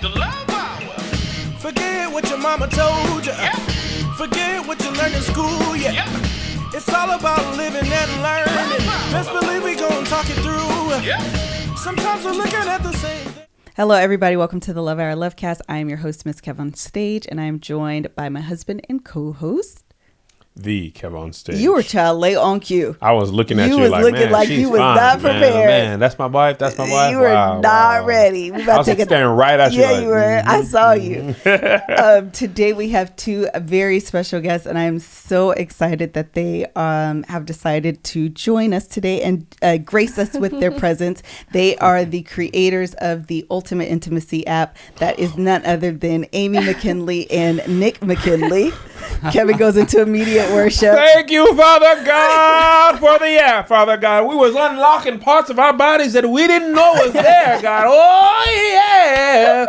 The Love Hour. Forget what your mama told you. Yep. Forget what you learned in school. Yeah. Yep. It's all about living and learning. Best believe we gon' talk it through. Yep. Sometimes we're looking at the same thing. Hello, everybody. Welcome to the Love Hour Lovecast. I am your host, MrsKevOnStage, and I am joined by my husband and co-host. The KevOnStage. You were child late on cue. I was looking at you, was like, looking man, like she's you was fine, not prepared. Man, that's my wife. That's my wife. You were not ready. We about I was to take staring right at you. Yeah, like, you were. I saw you. Today we have two very special guests, and I am so excited that they have decided to join us today and grace us with their presence. They are the creators of the Ultimate Intimacy app that is none other than Amy McKinley and Nick McKinley. Kevin goes into immediate worship. Thank you, Father God, for the app, Father God. We was unlocking parts of our bodies that we didn't know was there, God. Oh, yeah.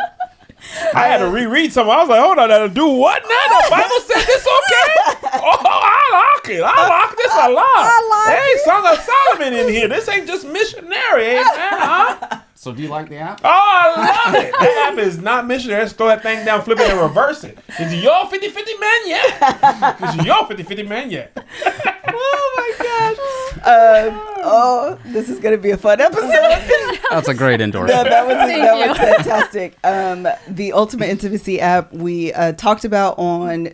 I had to reread something. I was like, hold on, that'll do what now? The Bible said this okay? Oh, I like it. I like this a lot. Hey, Song of Solomon in here. This ain't just missionary, ain't huh? So do you like the app? Oh, I love it. That app is not missionary. Let's throw that thing down, flip it, and reverse it. Is it your 50-50 man yet? Is it your 50-50 man yet? Oh my gosh. This is going to be a fun episode. That's a great endorsement. That was fantastic. The Ultimate Intimacy app we talked about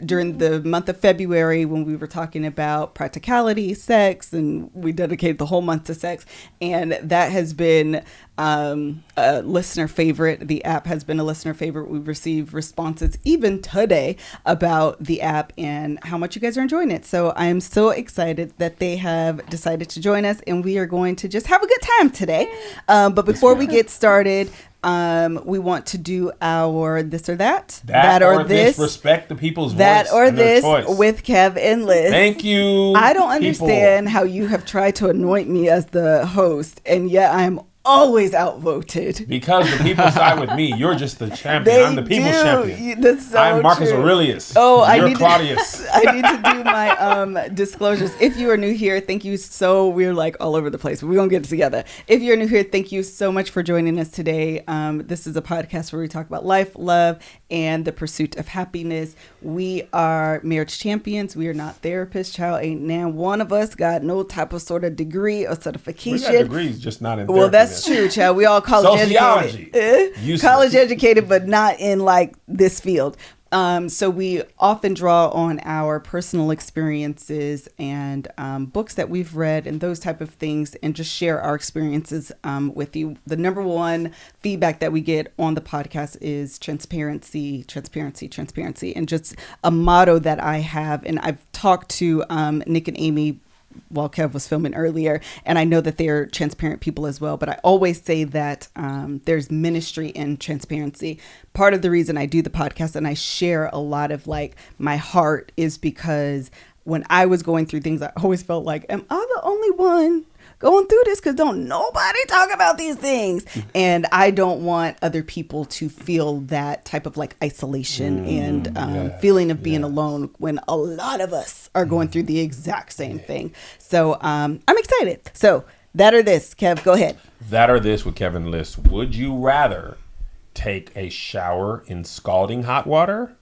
during the month of February when we were talking about practicality, sex, and we dedicated the whole month to sex. And that has been a listener favorite. The app has been a listener favorite. We've received responses even today about the app and how much you guys are enjoying it. So I am so excited that they have decided to join us, and we are going to just have a good time today. But before we get started, we want to do our this or that. That or this. Respect the people's that voice. That or and their this choice. with Kev and Liz. Thank you. I don't understand how you have tried to anoint me as the host, and yet I am always outvoted. Because the people side with me. You're just the champion. I'm the people's champion. That's so I'm Marcus true. Aurelius. Oh, You're Claudius. I need to do my disclosures. If you are new here, thank you we're like all over the place. We're going to get it together. If you're new here, thank you so much for joining us today. This is a podcast where we talk about life, love, and the pursuit of happiness. We are marriage champions. We are not therapists. Child, ain't now one of us got no type of sort of degree or certification. We got degrees, just not in therapy. Well, that's true, child. We all college educated. College educated, but not in like this field. So we often draw on our personal experiences and books that we've read and those type of things, and just share our experiences with you. The number one feedback that we get on the podcast is transparency, transparency, transparency, and just a motto that I have. And I've talked to Nick and Amy while Kev was filming earlier, and I know that they're transparent people as well, but I always say that there's ministry in transparency. Part of the reason I do the podcast and I share a lot of like my heart is because when I was going through things, I always felt like, am I the only one going through this? Because don't nobody talk about these things. And I don't want other people to feel that type of like isolation and feeling of being alone when a lot of us are going through the exact same thing. So I'm excited. So that or this, Kev, go ahead. That or this with Kevin List. Would you rather take a shower in scalding hot water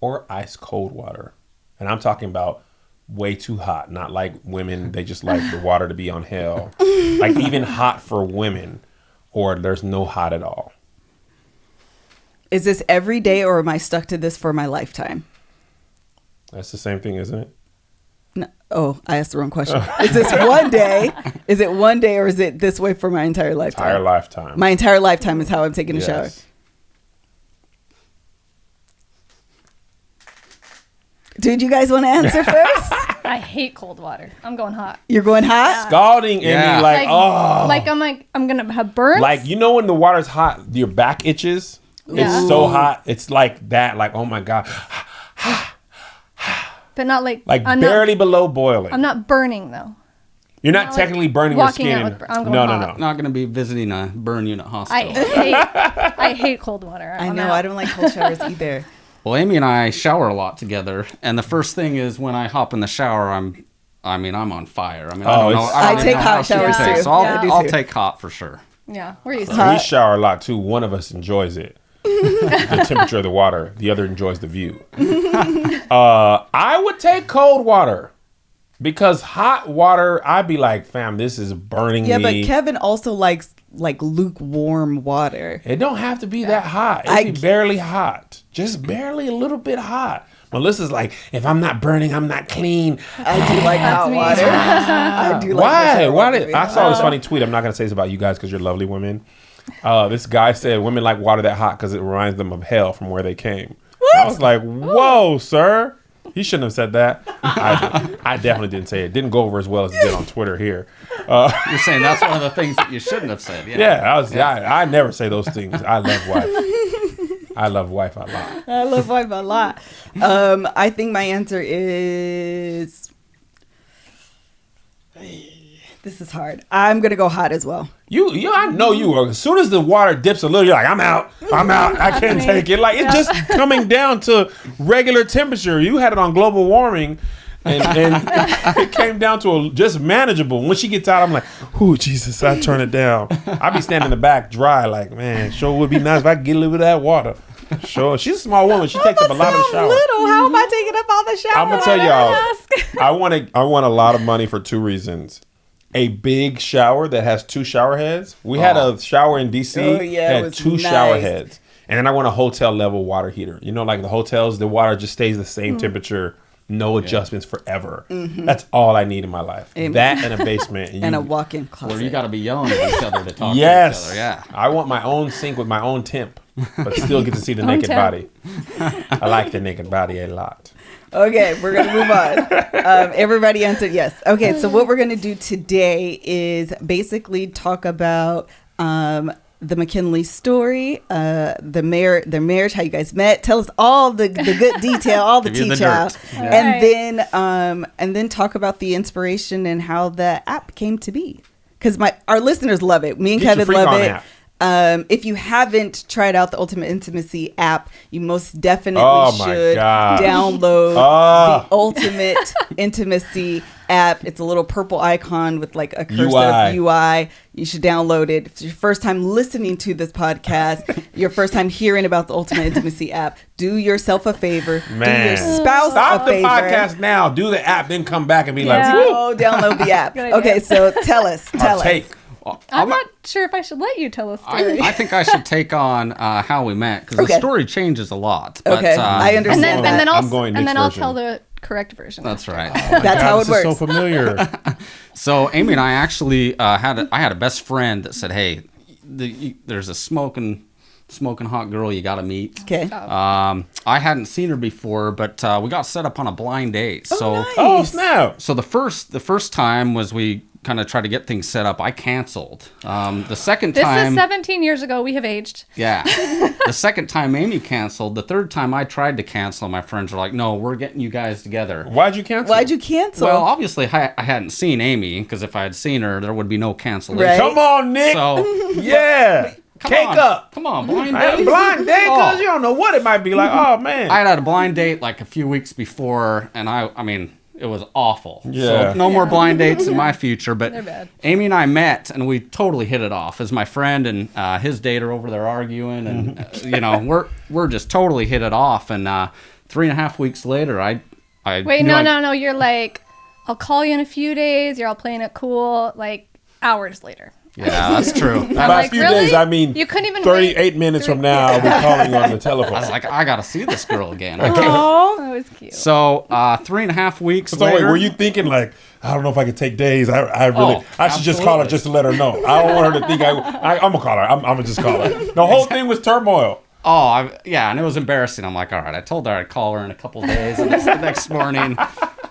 or ice cold water? And I'm talking about way too hot, not like women, they just like the water to be on hell. Like even hot for women, or there's no hot at all. Is this every day, or am I stuck to this for my lifetime? That's the same thing, isn't it? No. Oh, I asked the wrong question. Is this one day? Is it one day, or is it this way for my entire lifetime? Entire lifetime. My entire lifetime is how I'm taking a shower. Dude, you guys want to answer first? I hate cold water. I'm going hot. You're going hot? Scalding in me I'm gonna have burns. Like, you know when the water's hot, your back itches? Yeah. It's so hot. It's like that. Like, oh my God. But not like I'm barely below boiling. I'm not burning though. You're not technically burning your skin. I'm going no. Not going to be visiting a burn unit hospital. I hate cold water. I know. I don't like cold showers either. Well, Amy and I shower a lot together, and the first thing is when I hop in the shower, I'm on fire. I take hot showers too. So I'll take hot for sure. Yeah, we're used We to it. shower a lot too. One of us enjoys it. the temperature of the water. The other enjoys the view. I would take cold water. Because hot water, I'd be like, fam, this is burning me. Yeah, but Kevin also likes like lukewarm water. It don't have to be that hot. It be barely hot. Just barely a little bit hot. Melissa's like, if I'm not burning, I'm not clean. I do like hot water. I do like Why? I saw this funny tweet. I'm not going to say this about you guys because you're lovely women. This guy said women like water that hot because it reminds them of hell from where they came. What? I was like, whoa, sir. He shouldn't have said that. I definitely didn't say it. Didn't go over as well as it did on Twitter here. You're saying that's one of the things that you shouldn't have said. I never say those things. I love wife. I love wife a lot. I love wife a lot. I think my answer is... This is hard. I'm going to go hot as well. I know you are. As soon as the water dips a little, you're like, I'm out. I can't take it. Like, it's just coming down to regular temperature. You had it on global warming, and it came down to just manageable. When she gets out, I'm like, oh, Jesus, I turn it down. I be standing in the back dry, like, man, sure would be nice if I could get a little bit of that water. Sure. She's a small woman. She takes up a lot of the shower. Little. How am I taking up all the shower? I'm going to tell y'all, I want a lot of money for two reasons. A big shower that has 2 shower heads. We had a shower in DC that had 2 shower heads. And then I want a hotel level water heater. You know, like the hotels, the water just stays the same temperature, no adjustments forever. Mm-hmm. That's all I need in my life. That and a basement. And a walk-in closet. Where you got to be yelling at each other to talk to each other. Yeah. I want my own sink with my own temp, but still get to see the naked body. I like the naked body a lot. Okay, we're going to move on. Everybody answered yes. Okay, so what we're going to do today is basically talk about the McKinley story, the marriage, how you guys met. Tell us all the good detail, all the detail, and then talk about the inspiration and how the app came to be. Because our listeners love it. Me and Kevin love it. If you haven't tried out the Ultimate Intimacy app, you most definitely should download the Ultimate Intimacy app. It's a little purple icon with like a cursive UI. You should download it. If it's your first time listening to this podcast, your first time hearing about the Ultimate Intimacy app, do yourself a favor. Man. Do your spouse Stop a favor. Stop the podcast now. Do the app, then come back and be like, go download the app. Okay, so tell us. I'm not sure if I should let you tell a story. I think I should take on how we met because the story changes a lot. But, I understand. And then I'll tell the correct version. That's right. That's how it works. So familiar. So Amy and I actually had a best friend that said, "Hey, there's a smoking hot girl you got to meet." Okay. I hadn't seen her before, but we got set up on a blind date. Oh, snap! So the first time was we kind of tried to get things set up. I canceled. The second time... This is 17 years ago. We have aged. Yeah. The second time Amy canceled. The third time I tried to cancel. My friends were like, no, we're getting you guys together. Why'd you cancel? Well, obviously I hadn't seen Amy because if I had seen her, there would be no cancellation. Right. Come on, Nick. So, yeah. Come on, blind date. Blind date, because you don't know what it might be like. Oh, man. I had a blind date like a few weeks before, and I mean... It was awful. Yeah. So no more blind dates in my future. But They're bad. Amy and I met, and we totally hit it off. As my friend and his date are over there arguing, and we're just totally hit it off. And 3.5 weeks later, I wait. No. You're like, I'll call you in a few days. You're all playing it cool. Like hours later. Yeah, that's true. By a few days, I mean, you couldn't even 38 minutes from now, I'll be calling you on the telephone. I was like, I got to see this girl again. Oh, that was cute. So 3.5 weeks so later. Wait, were you thinking like, I don't know if I could take days. I should just call her just to let her know. I don't want her to think I'm going to call her. I'm going to just call her. The whole thing was turmoil. And it was embarrassing. I'm like, all right, I told her I'd call her in a couple of days, and it's the next morning.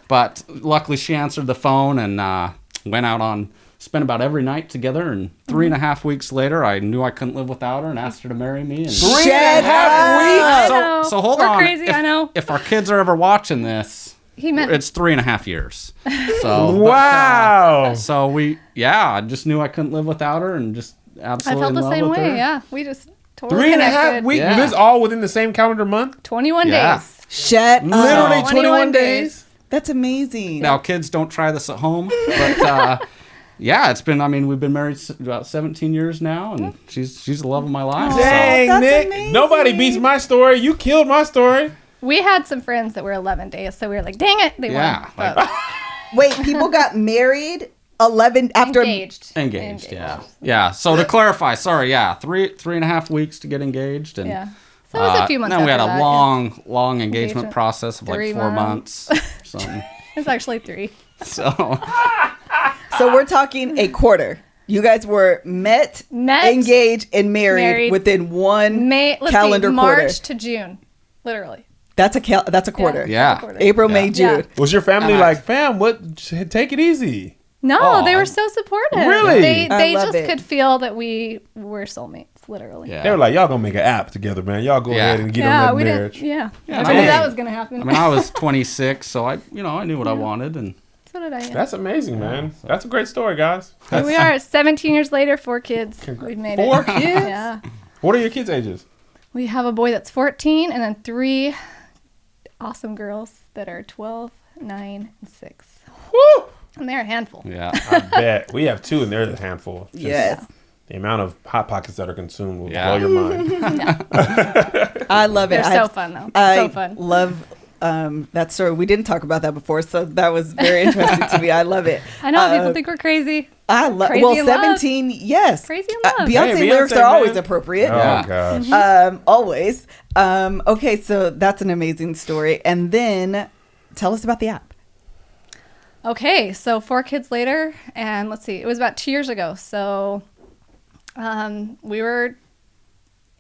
But luckily she answered the phone and went out spent about every night together, and 3.5 weeks later, I knew I couldn't live without her and asked her to marry me. And 3.5 weeks? So hold We're on. Crazy, I know. If our kids are ever watching this, it's 3.5 years. So wow. I just knew I couldn't live without her, and just absolutely I felt the same way. Yeah, we just totally 3.5 weeks. Yeah. This all within the same calendar month. 21 days. Shut up. Literally 21 days. That's amazing. Now, kids, don't try this at home, but Yeah, it's been. I mean, we've been married about 17 years now, and she's the love of my life. So. Dang, That's Nick. amazing. Nobody beats my story. You killed my story. We had some friends that were 11 days, so we were like, dang it, they Yeah, won. like- Wait, people got married 11 after Engaged. Yeah. So to clarify, sorry. Yeah, 3.5 weeks to get engaged, and Yeah. So it was a few months then we had after a that, long engagement Engagement. process of like 3 4 months. months. Something. It's actually 3. So So we're talking a quarter. You guys were met, engaged, and married within one calendar March quarter. to June, literally. That's a quarter. yeah. April, May, June. Yeah. Was your family And like, fam, what? Take it easy. No, Oh, they were so supportive. Really? They love just it. could feel that we were soulmates, literally. Yeah. They were like, y'all gonna make an app together, man. Y'all go Yeah. ahead and get Yeah, on that we marriage. didn't. Yeah, Yeah, I dang. knew that was gonna happen. I mean, I was 26, so I knew what I wanted, and So did I. Yeah. That's amazing, man. That's a great story, guys. Here we are, 17 years later, 4 kids. We've made 4 it. kids? Yeah. What are your kids' ages? We have a boy that's 14, and then 3 awesome girls that are 12, 9, and 6. Woo! And they're a handful. yeah. I bet. We have 2, and they're a handful. Just Yes. The amount of Hot Pockets that are consumed will Yeah. blow your mind. I love it. They're so fun, though. I So fun. love that story. We didn't talk about that before, so that was very interesting to me. I love it. I know people think we're crazy. I love. Crazy Well, in love. 17. Yes. Crazy in love. Beyonce Hey, lyrics Beyonce, are always man. appropriate. Oh, Yeah. gosh. Always. Okay, so that's an amazing story. And then tell us about the app. Okay, so 4 kids later, and let's see, it was about 2 years ago. So we were,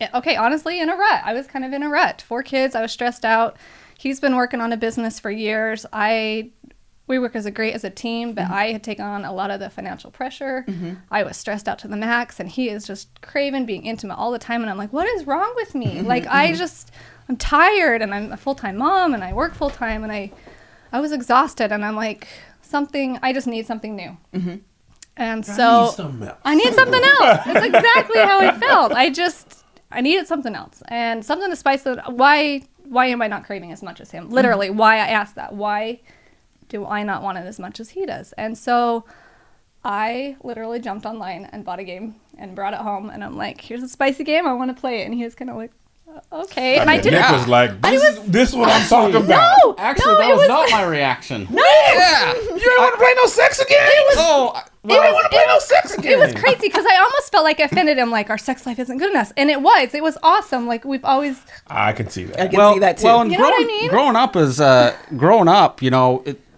honestly, in a rut. I was kind of in a rut. 4 kids, I was stressed out. He's been working on a business for years. We work as a team, but I had taken on a lot of the financial pressure. I was stressed out to the max, and he is just craving being intimate all the time. And I'm like, what is wrong with me? Like, I'm tired, and I'm a full-time mom, and I work full-time, and I was exhausted, and I'm like, I just need something new. And so I need something else. That's exactly how I felt. I needed something else, and something to spice it. Why am I not craving as much as him? Literally, why I asked that. Why do I not want it as much as he does? And so I literally jumped online and bought a game and brought it home, and I'm like, here's a spicy game, I want to play it. And he was kind of like, okay. And I didn't. Nick was like, this is what I'm talking about. No, Actually, no, that it was was not my reaction. No, Yeah. You don't want to play no sex again? Oh, You don't want to play no sex again? it was crazy because I almost felt like I offended him, like our sex life isn't good enough, and it was awesome. Like we've always, I can see that. I can see that too. Well, and You know what I mean? growing up,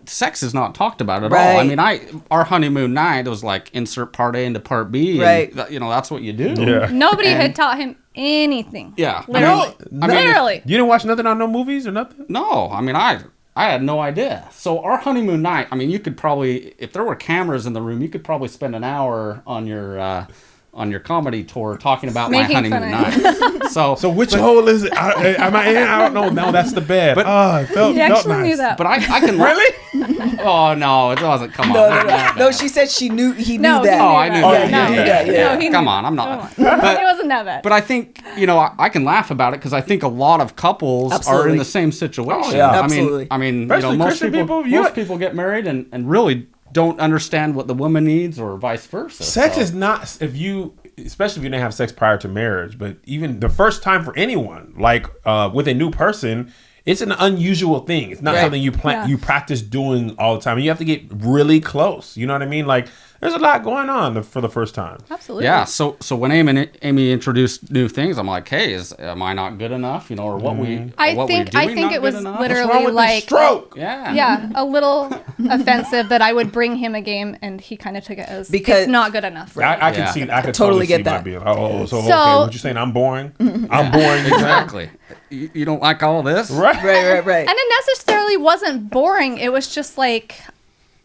sex is not talked about at all. I Right. mean, our honeymoon night was like insert part A into part B. Right. And, that's what you do. Yeah. nobody had taught him anything. Yeah. Literally. Literally. You didn't watch nothing on no movies or nothing? No, I mean, I had no idea. So our honeymoon night, I mean, you could probably, if there were cameras in the room, you could probably spend an hour on your comedy tour talking about Making my honeymoon fun night. So So which hole is it? Am I in? I don't know. No, that's the bed. But- it felt He actually nice. knew that. But I can Really? Oh no, it wasn't. Come on. No, she said he knew No, that. he Oh, I knew that. that. Yeah, No, you knew that, yeah. No, he Come knew on, that. I'm not. Come on. But- It wasn't that bad. But I think, I can laugh about it because I think a lot of couples are Absolutely. in the same situation. Oh, yeah. Absolutely. I mean, Especially most Christian people, people, most people get married and really don't understand what the woman needs or vice versa. Sex So- is not, especially if you didn't have sex prior to marriage, but even the first time for anyone, like with a new person, it's an unusual thing. It's not Right. something you you practice doing all the time. You have to get really close. You know what I mean? Like there's a lot going on for the first time. Absolutely. Yeah, so when Amy introduced new things, I'm like, hey, am I not good enough? Or what I what think we're doing not it was good enough? What's wrong literally with like the stroke? Yeah. a little offensive that I would bring him a game and he kind of took it as Because- it's not good enough. I can Yeah. see. I can Totally totally get see that. my being. Oh, so okay. So- What you saying? I'm boring. I'm boring. Exactly. You don't like all this? Right. Right. And it necessarily wasn't boring. It was just like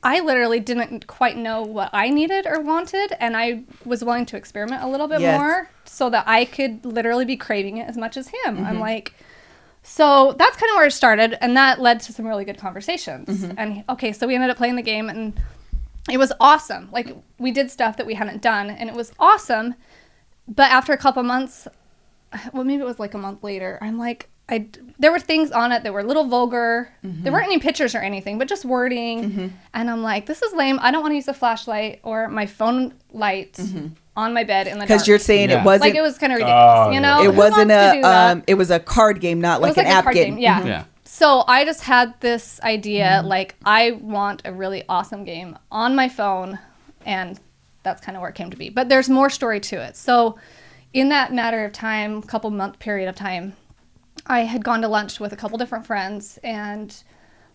I literally didn't quite know what I needed or wanted, and I was willing to experiment a little bit Yes. more so that I could literally be craving it as much as him. I'm like, so that's kind of where it started, and that led to some really good conversations. And so we ended up playing the game, and it was awesome. Like we did stuff that we hadn't done, and it was awesome. But after a couple months, well, maybe it was like a month later, I'm like, there were things on it that were a little vulgar. There weren't any pictures or anything, but just wording. And I'm like, this is lame. I don't want to use a flashlight or my phone light on my bed in the dark. Because you're saying it wasn't like, it was kind of ridiculous, you know? It Who wasn't wants to do that? it was a card game, not like an app game. Yeah. So I just had this idea, like, I want a really awesome game on my phone, and that's kind of where it came to be. But there's more story to it. So in that matter of time, couple month period of time, I had gone to lunch with a couple different friends, and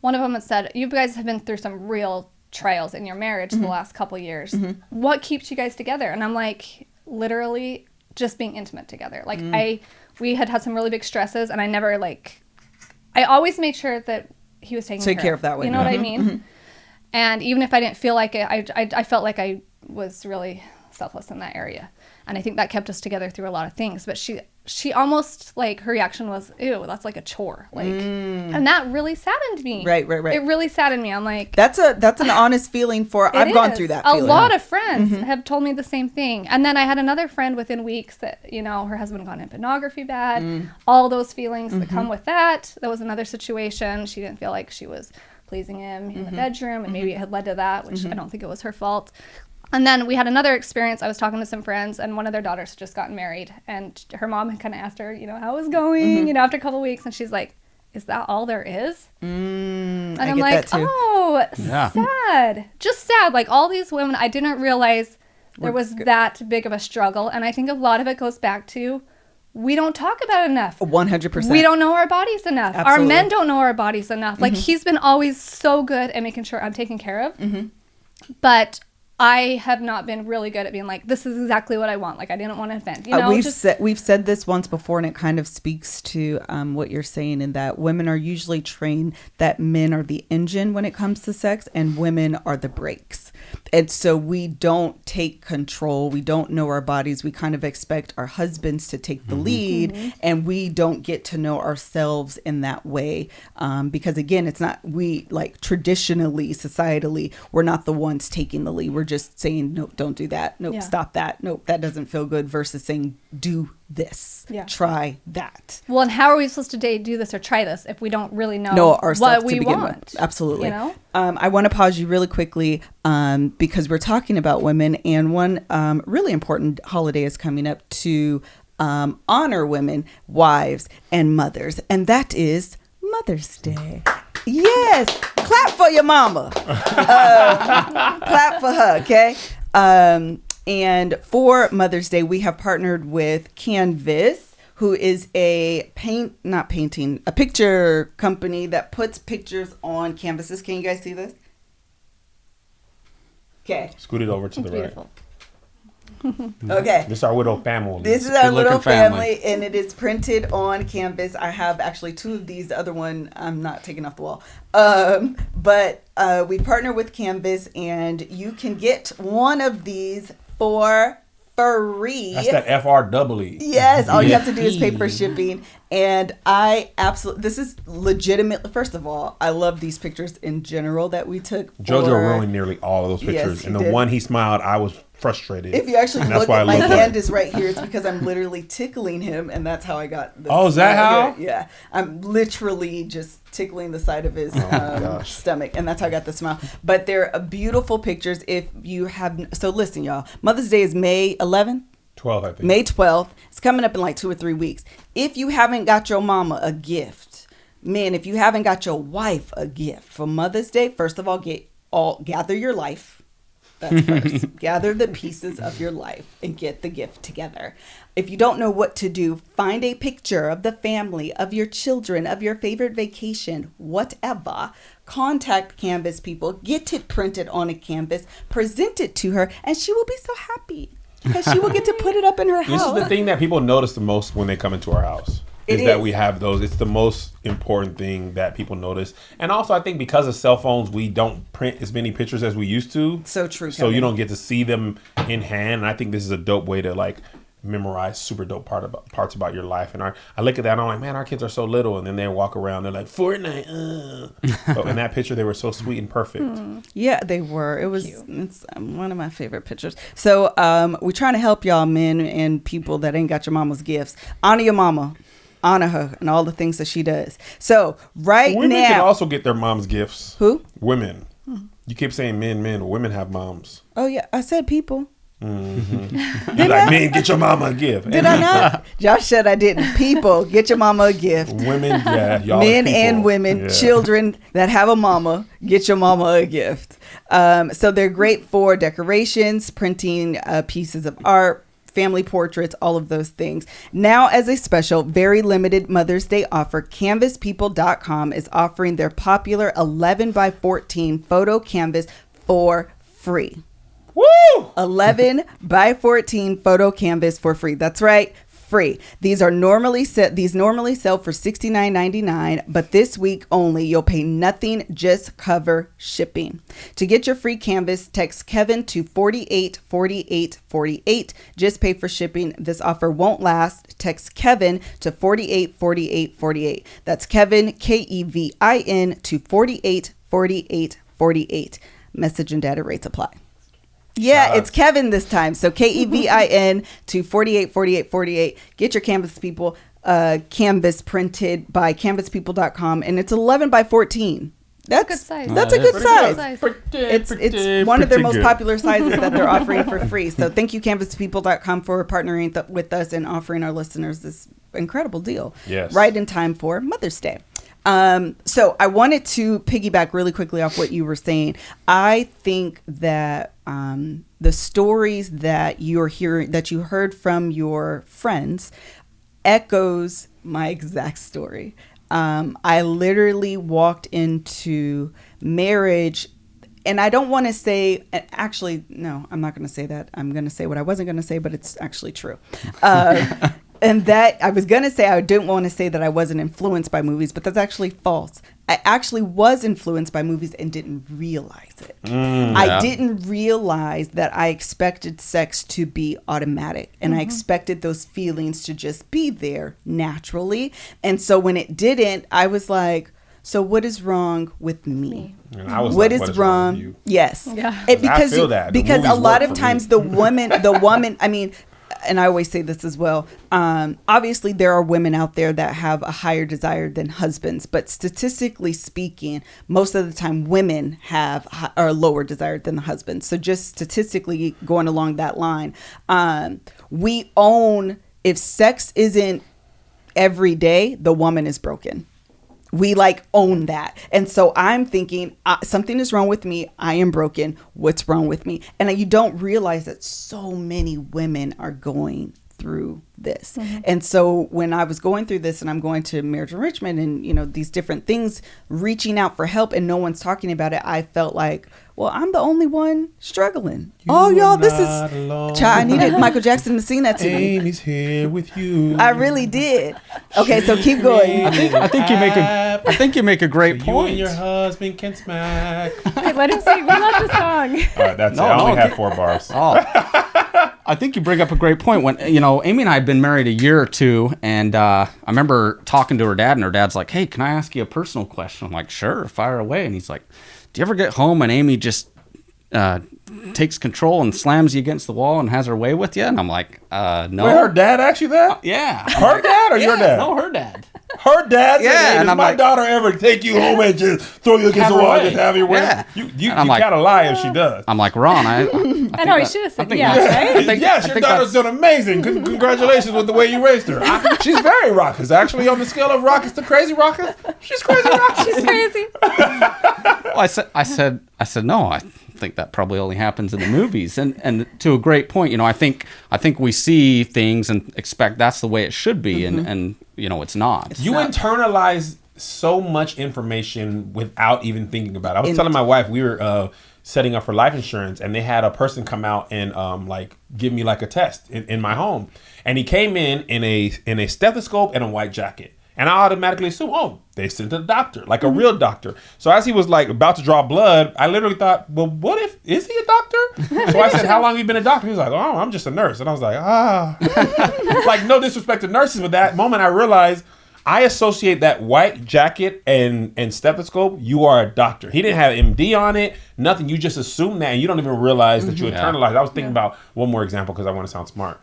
one of them had said, you guys have been through some real trials in your marriage the last couple years. What keeps you guys together? And I'm like, literally just being intimate together. Like we had some really big stresses, and I never I always made sure that he was taken care of that way. You know what I mean? And even if I didn't feel like it, I felt like I was really selfless in that area. And I think that kept us together through a lot of things. But she almost, like, her reaction was, ew, that's like a chore. Like, and that really saddened me. Right. It really saddened me. I'm like, that's an honest feeling for, I've gone through that feeling. A lot of friends have told me the same thing. And then I had another friend within weeks that, you know, her husband got in pornography bad, all those feelings that come with that. That was another situation. She didn't feel like she was pleasing him in the bedroom, and maybe it had led to that, which I don't think it was her fault. And then we had another experience. I was talking to some friends, and one of their daughters had just gotten married, and her mom had kind of asked her, you know, how it was going, you know, after a couple of weeks, and she's like, is that all there is? And I'm like, oh, sad. Just sad. Like, all these women, I didn't realize there was that big of a struggle. And I think a lot of it goes back to, we don't talk about it enough. 100%. We don't know our bodies enough. Absolutely. Our men don't know our bodies enough. Like, he's been always so good at making sure I'm taken care of. But I have not been really good at being like, this is exactly what I want. Like, I didn't want to offend. You know, we've said this once before, and it kind of speaks to what you're saying, in that women are usually trained that men are the engine when it comes to sex, and women are the brakes. And so we don't take control. We don't know our bodies. We kind of expect our husbands to take the lead, and we don't get to know ourselves in that way. Because again, it's not, we, like, traditionally, societally, we're not the ones taking the lead. We're just saying, nope, don't do that. Nope, stop that. Nope, that doesn't feel good, versus saying, do this. Try that. Well, and how are we supposed to do this or try this if we don't really know what we want? Absolutely. You know? I want to pause you really quickly because we're talking about women, and one really important holiday is coming up to honor women, wives, and mothers, and that is Mother's Day. Yes, clap for your mama. Clap for her, okay? And for Mother's Day, we have partnered with Canvas, who is a picture company that puts pictures on canvases. Can you guys see this? Okay. Scoot it over to the right. Okay. This is our little family. This is our little family, and it is printed on canvas. I have actually 2 of these. The other one I'm not taking off the wall. But we partner with Canvas, and you can get one of these for free. That's that FREE. Yes, all you have to do is pay for shipping. And this is legitimate. First of all, I love these pictures in general that we took. JoJo ruined nearly all of those pictures. Yes, and the one he smiled, I was frustrated. If you actually look at my hand is right here, it's because I'm literally tickling him, and that's how I got this. Oh, is that how? Yeah. I'm literally just tickling the side of his stomach, and that's how I got the smile. But they're beautiful pictures. If you have, so listen, y'all, Mother's Day is May 11th. 12th, I think. May 12th. It's coming up in like 2 or 3 weeks. If you haven't got your mama a gift, men, if you haven't got your wife a gift for Mother's Day, first of all, gather your life. That's first. Gather the pieces of your life and get the gift together. If you don't know what to do, find a picture of the family, of your children, of your favorite vacation, whatever. Contact Canvas people, get it printed on a canvas, present it to her, and she will be so happy because she will get to put it up in her house. This is the thing that people notice the most when they come into our house. Is that we have those. It's the most important thing that people notice. And also, I think because of cell phones, we don't print as many pictures as we used to. So true. So you don't get to see them in hand. And I think this is a dope way to, like, memorize super dope parts about your life. And I look at that and I'm like, man, our kids are so little. And then they walk around, they're like, Fortnite. But in that picture, they were so sweet and perfect. Yeah, they were. It's one of my favorite pictures. So we're trying to help y'all men and people that ain't got your mama's gifts. Honor your mama. honor her and all the things that she does. So Women now, can also get their mom's gifts. Who? Women. You keep saying men. Women have moms. Oh yeah, I said people. Mm-hmm. You're like, men, get your mama a gift. Did I not? Josh said I didn't. People, get your mama a gift. Women, yeah, y'all. Men people. and women, children that have a mama, get your mama a gift. So they're great for decorations, printing pieces of art, family portraits, all of those things. Now, as a special, very limited Mother's Day offer, CanvasPeople.com is offering their popular 11 by 14 photo canvas for free. Woo! 11 by 14 photo canvas for free. That's right, free. These normally sell for $69.99, but this week only you'll pay nothing, just cover shipping. To get your free canvas, text Kevin to 484848. Just pay for shipping. This offer won't last. Text Kevin to 484848. That's Kevin, KEVIN, to 484848. Message and data rates apply. Yeah, it's Kevin this time. So KEVIN to 484848. Get your canvas, people. Canvas printed by CanvasPeople.com, and it's 11 by 14. That's a good size. That's a good size. It's one of their most popular sizes that they're offering for free. So thank you, CanvasPeople.com, for partnering with us and offering our listeners this incredible deal. Yes. Right in time for Mother's Day. So I wanted to piggyback really quickly off what you were saying. I think that the stories that you're hearing, that you heard from your friends, echoes my exact story. I literally walked into marriage, and I don't want to say, actually, no, I'm not going to say that. I'm going to say what I wasn't going to say, but it's actually true. And that I was going to say, I didn't want to say that I wasn't influenced by movies, but that's actually false. I actually was influenced by movies and didn't realize it. I didn't realize that I expected sex to be automatic, and I expected those feelings to just be there naturally. And so when it didn't, I was like, so what is wrong with me? And I was what like, is wrong? with you? Yes. Yeah. Because I feel that. Because a lot of times the woman, I mean, and I always say this as well. Obviously, there are women out there that have a higher desire than husbands, but statistically speaking, most of the time women have a lower desire than the husbands. So just statistically going along that line, we own, if sex isn't every day, the woman is broken. We own that. And so I'm thinking something is wrong with me. I am broken. What's wrong with me? And you don't realize that so many women are going through this. And so when I was going through this, and I'm going to marriage enrichment and, these different things, reaching out for help and no one's talking about it, I felt like, well, I'm the only one struggling. Y'all, this is child. I needed Michael Jackson to sing that to me. Amy's here with you. I really did. Okay, so keep going. I think you make a great so point. You and your husband can smack. Okay, let him sing. We love the song. All right, that's it. I only have 4 bars. I think you bring up a great point. When Amy and I had been married a year or two, and I remember talking to her dad, and her dad's like, "Hey, can I ask you a personal question?" I'm like, "Sure, fire away." And he's like, "Do you ever get home and Amy just takes control and slams you against the wall and has her way with you?" And I'm like, "No." Wait, her dad asked you that? Yeah. Her dad or your dad? No, her dad. Her dad said, "Hey, and does I'm my like, daughter ever take you home and just throw you against the wall and just have your way?" Yeah. You like, gotta lie if she does. I'm like, Ron, I know, he should have said yes, right? Yes, your daughter's doing amazing. Congratulations with the way you raised her. She's very raucous. Actually, on the scale of raucous to crazy raucous, she's crazy raucous. She's crazy. Well, I said no. I think that probably only happens in the movies. And to a great point, I think we see things and expect that's the way it should be, and it's not. You internalize so much information without even thinking about it. I was telling my wife, we were setting up for life insurance, and they had a person come out and give me a test in my home, and he came in a stethoscope and a white jacket. And I automatically assume, they sent a doctor, a real doctor. So as he was about to draw blood, I literally thought, well, is he a doctor? So I said, "How long have you been a doctor?" He was like, "Oh, I'm just a nurse." And I was like, no disrespect to nurses, but that moment I realized I associate that white jacket and stethoscope, you are a doctor. He didn't have MD on it, nothing. You just assume that, and you don't even realize that you internalize. I was thinking about one more example because I want to sound smart.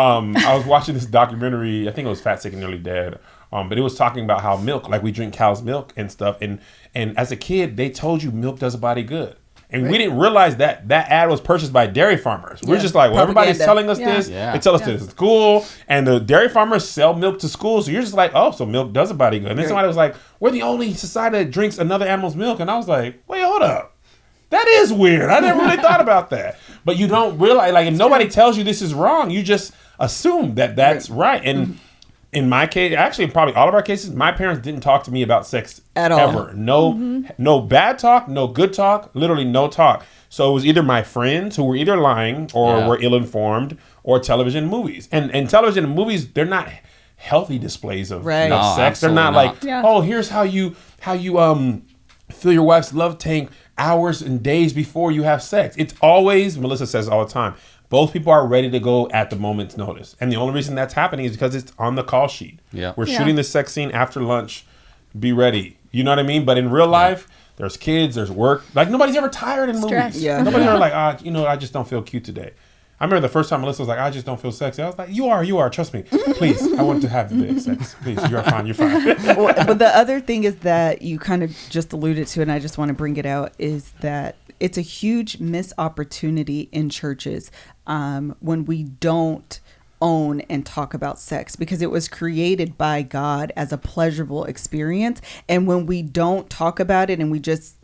I was watching this documentary. I think it was Fat, Sick, and Nearly Dead. But it was talking about how milk, like we drink cow's milk and stuff. And as a kid, they told you milk does a body good. And we didn't realize that ad was purchased by dairy farmers. We're just like, well, everybody's telling us this. They tell us this at school. And the dairy farmers sell milk to school. So you're just like, oh, so milk does a body good. And then somebody was like, we're the only society that drinks another animal's milk. And I was like, wait, hold up. That is weird. I never really thought about that. But you don't realize, like, if nobody tells you this is wrong, you just assume that that's right. And in my case, actually, in probably all of our cases, my parents didn't talk to me about sex at all. Ever. No bad talk, no good talk, literally no talk. So it was either my friends who were either lying or were ill-informed, or television and movies. And television and movies, they're not healthy displays of sex. They're not like, oh, here's how you fill your wife's love tank hours and days before you have sex. It's always, Melissa says all the time, both people are ready to go at the moment's notice. And the only reason that's happening is because it's on the call sheet. Yeah. We're shooting the sex scene after lunch. Be ready. You know what I mean? But in real life, there's kids, there's work. Like, nobody's ever tired in movies. Yeah. Nobody's ever like, I just don't feel cute today. I remember the first time Melissa was like, I just don't feel sexy. I was like, you are. Trust me. Please, I want to have the sex. Please, you're fine. But the other thing is that you kind of just alluded to, and I just want to bring it out, is that it's a huge missed opportunity in churches when we don't own and talk about sex, because it was created by God as a pleasurable experience. And when we don't talk about it and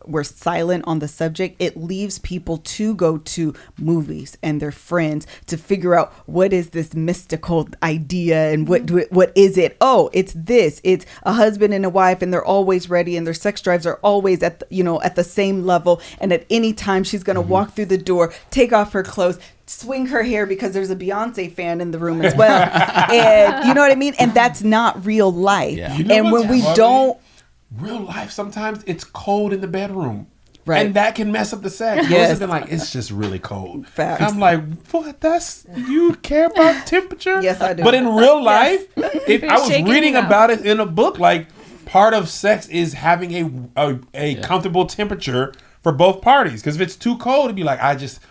we're silent on the subject, it leaves people to go to movies and their friends to figure out what is this mystical idea and what is it? Oh, it's this. It's a husband and a wife, and they're always ready, and their sex drives are always at the same level. And at any time she's going to walk through the door, take off her clothes, swing her hair because there's a Beyonce fan in the room as well. And you know what I mean? And that's not real life. Yeah. You know, and when we don't... Real life, sometimes it's cold in the bedroom. Right. And that can mess up the sex. Yes. Have been like, it's just really cold. Facts. I'm like, what? You care about temperature? Yes, I do. But in real life, I was reading about it in a book, like, part of sex is having a comfortable temperature for both parties. Because if it's too cold, it'd be like,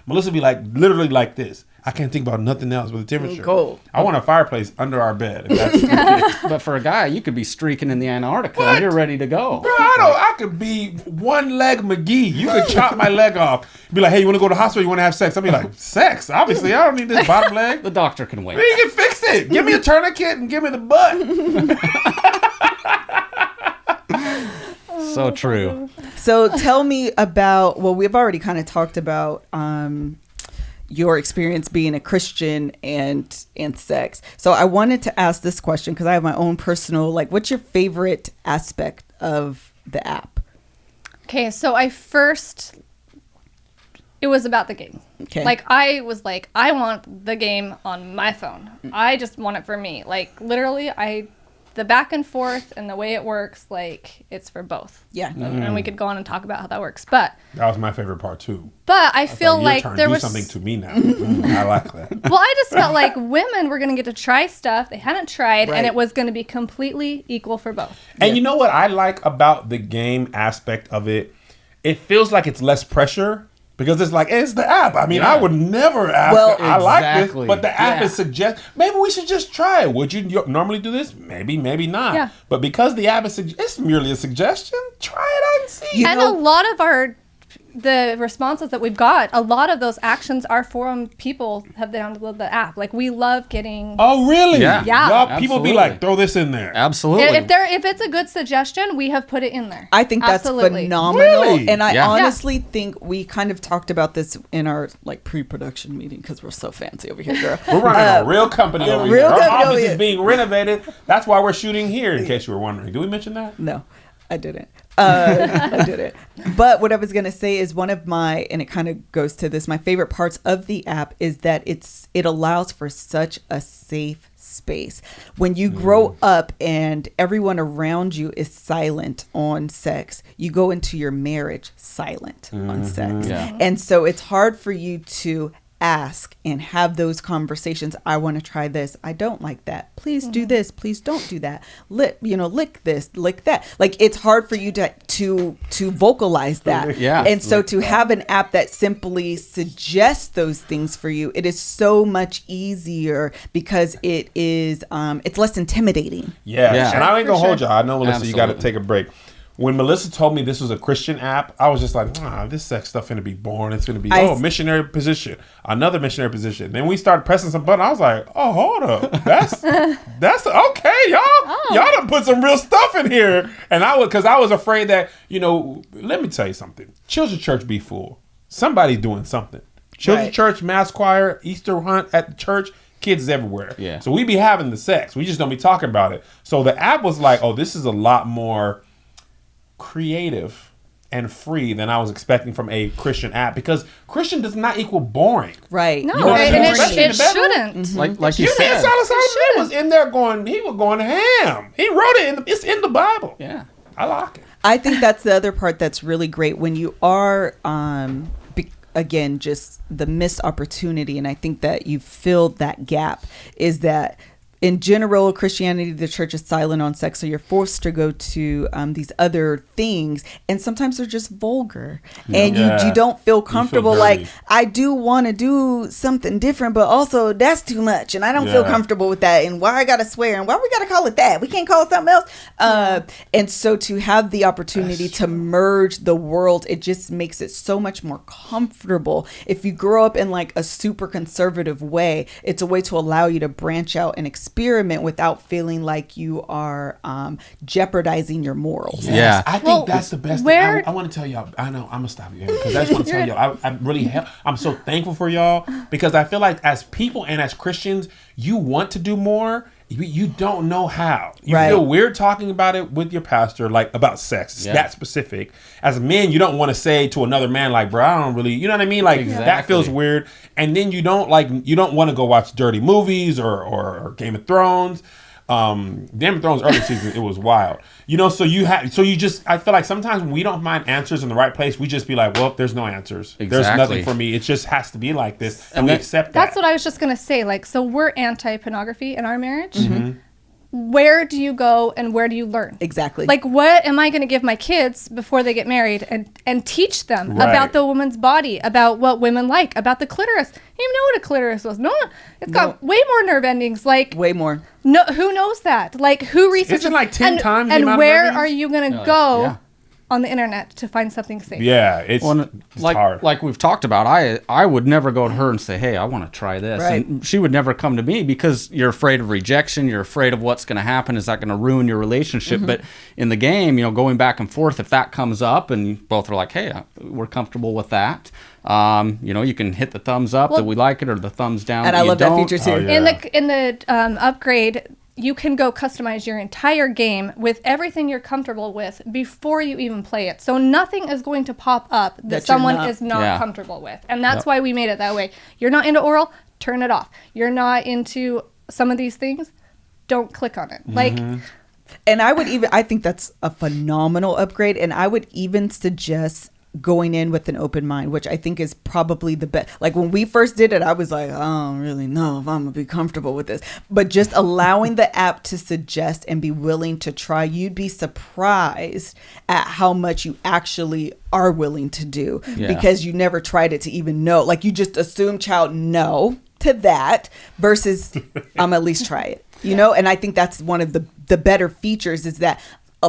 Melissa would be like, literally like this. I can't think about nothing else but the temperature. Cold. I want a fireplace under our bed. If that's But for a guy, you could be streaking in the Antarctica and you're ready to go. Bro, I could be one leg McGee. You could chop my leg off. Be like, hey, you want to go to the hospital? You want to have sex? I'll be like, sex? Obviously, I don't need this bottom leg. The doctor can wait. You can fix it. Give me a tourniquet and give me the butt. So true. So tell me about, we've already kind of talked about your experience being a Christian and sex. So I wanted to ask this question because I have my own personal, what's your favorite aspect of the app? Okay, so it was about the game. Okay. I was like, I want the game on my phone. I just want it for me. Literally, the back and forth and the way it works, it's for both. Yeah. And we could go on and talk about how that works. But that was my favorite part too. But I feel like there was something to me now. I like that. Well, I just felt like women were going to get to try stuff they hadn't tried, and it was going to be completely equal for both. And you know what I like about the game aspect of it? It feels like it's less pressure. Because it's like, it's the app. I mean, I would never ask. Well, I like this, but the app is maybe we should just try it. Would you normally do this? Maybe not. Yeah. But because the app is it's merely a suggestion, try it out and see. A lot of the responses that we've got, a lot of those actions are from people have downloaded the app. We love getting... Oh, really? Yeah. People be like, throw this in there. Absolutely. If it's a good suggestion, we have put it in there. I think that's phenomenal. Really? And I honestly think we kind of talked about this in our pre-production meeting because we're so fancy over here, girl. We're running a real company over here. Our office is being renovated. That's why we're shooting here, in case you were wondering. Did we mention that? No, I didn't. I didn't. But what I was going to say is and it kind of goes to this, my favorite parts of the app is that it allows for such a safe space. When you grow up and everyone around you is silent on sex, you go into your marriage silent on sex. Yeah. And so it's hard for you to ask and have those conversations. I want to try this. I don't like that. Please do this. Please don't do that. Lick this, lick that. Like, it's hard for you to vocalize that. Yeah. And so to have an app that simply suggests those things for you, it is so much easier because it is it's less intimidating. Yeah. And I ain't gonna hold y'all. I know, Melissa, Absolutely. you got to take a break. When Melissa told me this was a Christian app, I was just like, this sex stuff finna be boring. It's gonna be, missionary position, another missionary position. Then we started pressing some buttons. I was like, oh, hold up. That's okay, y'all. Y'all done put some real stuff in here. And because I was afraid that, let me tell you something. Children's church be full. Somebody's doing something. Children's church, mass choir, Easter hunt at the church. Kids everywhere. Yeah. So we be having the sex. We just don't be talking about it. So the app was like, this is a lot more creative and free than I was expecting from a Christian app, because Christian does not equal boring. Right. No, and it shouldn't. Like you said. He was in there he was going ham. He wrote it, it's in the Bible. Yeah. I like it. I think that's the other part that's really great when you are, again, just the missed opportunity. And I think that you filled that gap is that in general, Christianity, the church is silent on sex, so you're forced to go to these other things, and sometimes they're just vulgar, and you don't feel comfortable. Like, I do want to do something different, but also that's too much, and I don't feel comfortable with that. And why I gotta swear, and why we gotta call it that? We can't call it something else. And so to have the opportunity to merge the world, it just makes it so much more comfortable. If you grow up in like a super conservative way, it's a way to allow you to branch out and experiment without feeling like you are jeopardizing your morals. Yeah. I think that's the best thing. I want to tell y'all, I know, I'm going to stop you because I just want to tell y'all, I'm so thankful for y'all, because I feel like as people and as Christians, you want to do more. You don't know how. You feel weird talking about it with your pastor, like about sex. It's that specific. As men, you don't want to say to another man, like, bro, I don't really, you know what I mean? Like, that feels weird. And then you don't want to go watch dirty movies or Game of Thrones. Game of Thrones early season, it was wild. I feel like sometimes when we don't find answers in the right place, we just be like, well, there's no answers. Exactly. There's nothing for me. It just has to be like this. And we accept that. That's what I was just going to say. Like, so we're anti-pornography in our marriage. Mm-hmm. Where do you go and where do you learn? Exactly. Like, what am I going to give my kids before they get married and teach them about the woman's body, about what women like, about the clitoris? You even know what a clitoris was. No, it's got way more nerve endings. Like, way more. No, who knows that? Like, who researches? Isn't like 10 times the and amount where of nerve are you going to go on the internet to find something safe? Yeah, it's hard. Like we've talked about, I would never go to her and say, hey, I want to try this. Right. And she would never come to me because you're afraid of rejection. You're afraid of what's going to happen. Is that going to ruin your relationship? Mm-hmm. But in the game, going back and forth, if that comes up and both are like, hey, we're comfortable with that. You can hit the thumbs up that we like it or the thumbs down. And I love that feature too. Oh, yeah. In the upgrade, you can go customize your entire game with everything you're comfortable with before you even play it. So nothing is going to pop up that someone is not comfortable with. And that's why we made it that way. You're not into oral, turn it off. You're not into some of these things, don't click on it. Like, and I think that's a phenomenal upgrade. And I would even suggest going in with an open mind, which I think is probably the best. Like, when we first did it, I was like, I don't really know if I'm gonna be comfortable with this, but just allowing the app to suggest and be willing to try, you'd be surprised at how much you actually are willing to do because you never tried it to even know. Like, you just assume no to that versus I'm at least try it, and I think that's one of the better features is that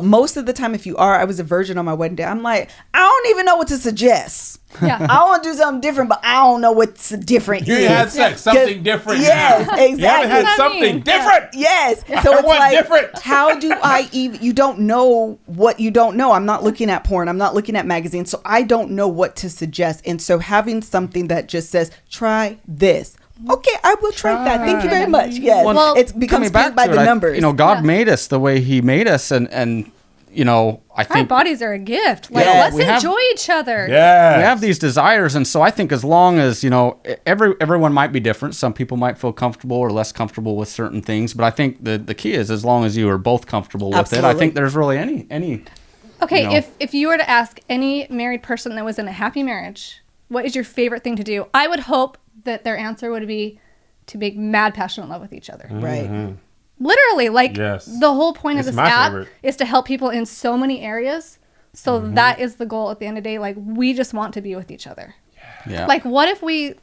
most of the time, I was a virgin on my wedding day, I'm like, I don't even know what to suggest. Yeah. I want to do something different, but I don't know what's different. You had sex, something different. Yes, exactly. You haven't had something different. Yes. So it's like, different. How do I even, you don't know what you don't know. I'm not looking at porn. I'm not looking at magazines. So I don't know what to suggest. And so having something that just says, try this. Okay, I will try that. Thank you very much. Yes. Well, it becomes paid by the numbers. God made us the way he made us. And I think our bodies are a gift. Like, let's enjoy each other. Yeah. We have these desires. And so I think as long as, everyone might be different. Some people might feel comfortable or less comfortable with certain things. But I think the key is as long as you are both comfortable with it, I think there's really any. Okay, if you were to ask any married person that was in a happy marriage, what is your favorite thing to do? I would hope that their answer would be to make mad passionate love with each other. Right. Literally, like Yes. the whole point It's of this my app favorite. is to help people in so many areas. So that is the goal at the end of the day. Like, we just want to be with each other. Yeah. Like, what if we're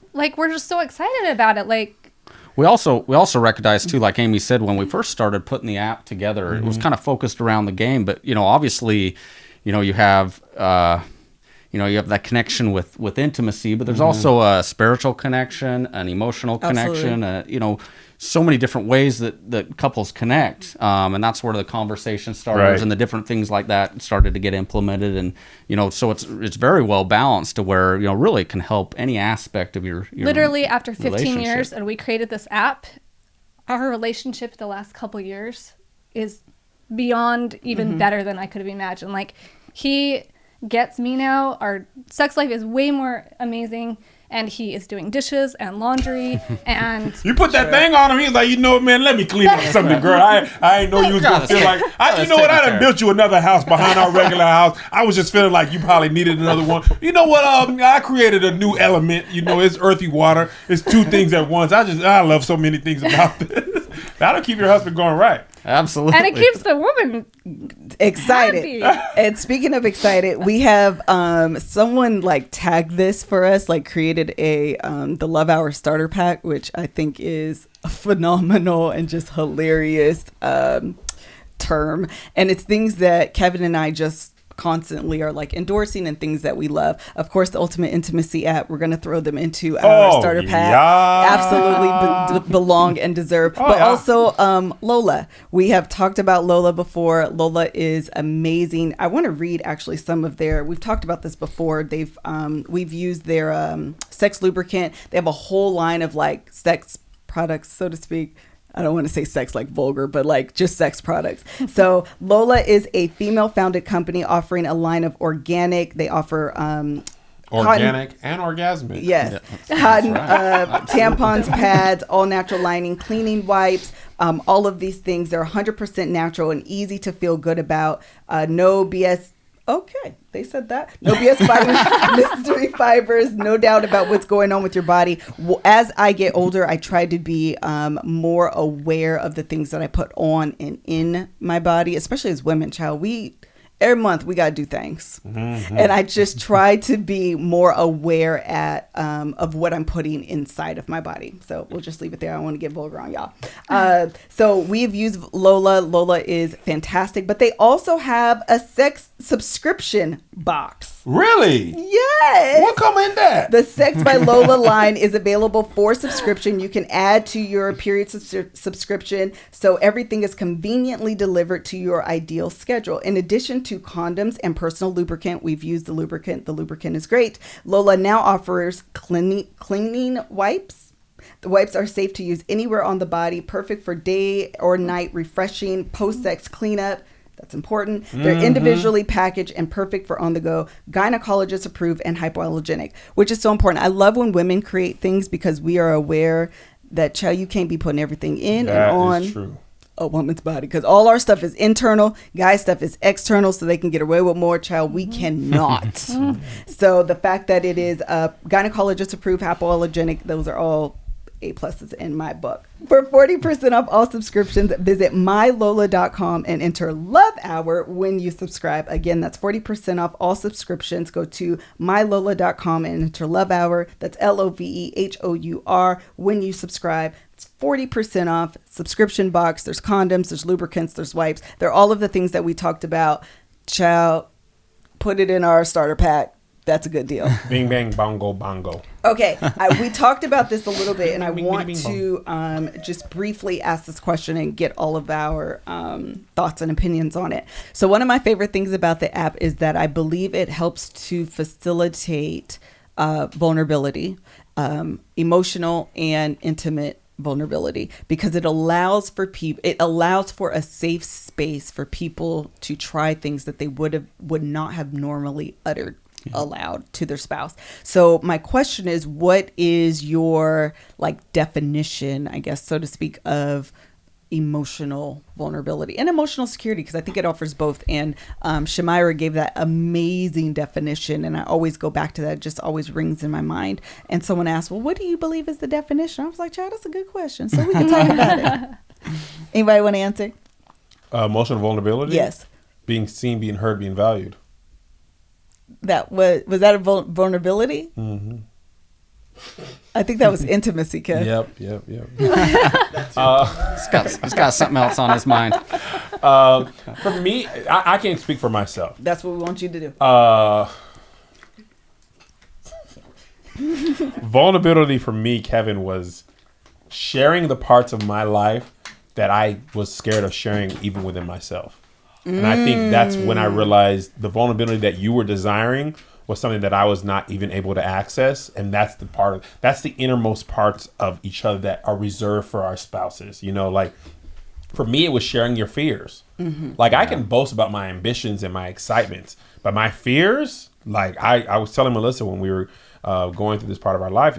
just so excited about it? Like, We also recognize too, like Amy said, when we first started putting the app together, it was kind of focused around the game. But obviously, you have that connection with intimacy, but there's also a spiritual connection, an emotional connection. So many different ways that couples connect, and that's where the conversation started, and the different things like that started to get implemented, and so it's very well balanced to where really it can help any aspect of your literally after 15 relationship. years, and we created this app, our relationship the last couple years is beyond even better than I could have imagined. Like, he gets me now. Our sex life is way more amazing. And he is doing dishes and laundry, and You put that thing on him. He's like, man, let me clean up something, girl. I ain't know you was gonna feel like. I done built you another house behind our regular house. I was just feeling like you probably needed another one. You know what? I created a new element. It's earthy water. It's two things at once. I love so many things about this. That'll keep your husband going right. Absolutely. and it keeps the woman Excited. happy. And speaking of excited, we have someone like tagged this for us, like created a the Love Hour starter pack, which I think is a phenomenal and just hilarious term. And it's things that Kevin and I just constantly are like endorsing and things that we love. Of course, the Ultimate Intimacy app, we're going to throw them into our starter pack. Absolutely belong and deserve. But also Lola. We have talked about Lola before. Lola is amazing. I want to read actually some of we've talked about this before. We've used their sex lubricant. They have a whole line of like sex products, so to speak. I don't want to say sex like vulgar, but like just sex products. So Lola is a female-founded company offering a line of organic. They offer organic and orgasmic. Yes, cotton tampons, pads, all natural lining, cleaning wipes. All of these things, they're 100% natural and easy to feel good about. No BS. Okay, they said that. No BS mystery fibers, no doubt about what's going on with your body. As I get older, I try to be more aware of the things that I put on and in my body, especially as women, child. Every month we got to do things. And I just try to be more aware of what I'm putting inside of my body. So we'll just leave it there. I don't want to get vulgar on y'all. So we've used Lola. Lola is fantastic, but they also have a sex subscription box. Really? Yes. What come in that? The Sex by Lola line is available for subscription. You can add to your period subscription, so everything is conveniently delivered to your ideal schedule. In addition to condoms and personal lubricant, we've used the lubricant. The lubricant is great. Lola now offers cleaning wipes. The wipes are safe to use anywhere on the body, perfect for day or night refreshing, post-sex cleanup. That's important. They're individually packaged and perfect for on the go, gynecologist approved and hypoallergenic, which is so important. I love when women create things because we are aware that, child, you can't be putting everything in and on a woman's body, because all our stuff is internal, guy stuff is external, so they can get away with more. Child, we cannot. So the fact that it is gynecologist approved, hypoallergenic, those are all A+ in my book. For 40% off all subscriptions, visit mylola.com and enter Love Hour when you subscribe. Again, that's 40% off all subscriptions. Go to mylola.com and enter Love Hour. That's LOVEHOUR when you subscribe. It's 40% off subscription box. There's condoms, there's lubricants, there's wipes. They're all of the things that we talked about. Child, put it in our starter pack. That's a good deal. Bing, bang, bongo, bongo. Okay, we talked about this a little bit, and I want to just briefly ask this question and get all of our thoughts and opinions on it. So one of my favorite things about the app is that I believe it helps to facilitate vulnerability, emotional and intimate vulnerability, because it allows for a safe space for people to try things that they would not have normally uttered allowed to their spouse. So my question is, what is your definition, I guess, so to speak, of emotional vulnerability and emotional security, because I think it offers both. And Shamira gave that amazing definition, and I always go back to that. It just always rings in my mind. And someone asked, well, what do you believe is the definition? I was like, child, that's a good question. So we can talk about it. Anybody want to answer? Emotional vulnerability? Yes. Being seen, being heard, being valued. That was that a vulnerability? Mm-hmm. I think that was intimacy, Ken. Yep. He's got something else on his mind. For me, I can't speak for myself. That's what we want you to do. Vulnerability for me, Kevin, was sharing the parts of my life that I was scared of sharing even within myself. And I think that's when I realized the vulnerability that you were desiring was something that I was not even able to access. And that's the innermost parts of each other that are reserved for our spouses. You know, like for me, it was sharing your fears. Like I can boast about my ambitions and my excitements, but my fears, like I was telling Melissa when we were going through this part of our life,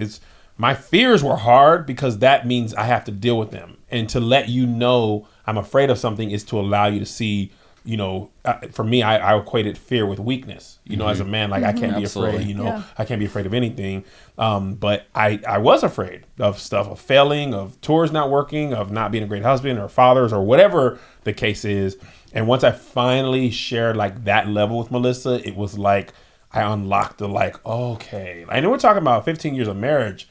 my fears were hard because that means I have to deal with them. And to let you know I'm afraid of something is to allow you to see, you know, for me, I equated fear with weakness, you know, as a man, like I can't be afraid, you know, I can't be afraid of anything. But I was afraid of stuff, of failing, of tours not working, of not being a great husband or fathers or whatever the case is. And once I finally shared like that level with Melissa, it was like I unlocked the like, okay. And we're talking about 15 years of marriage.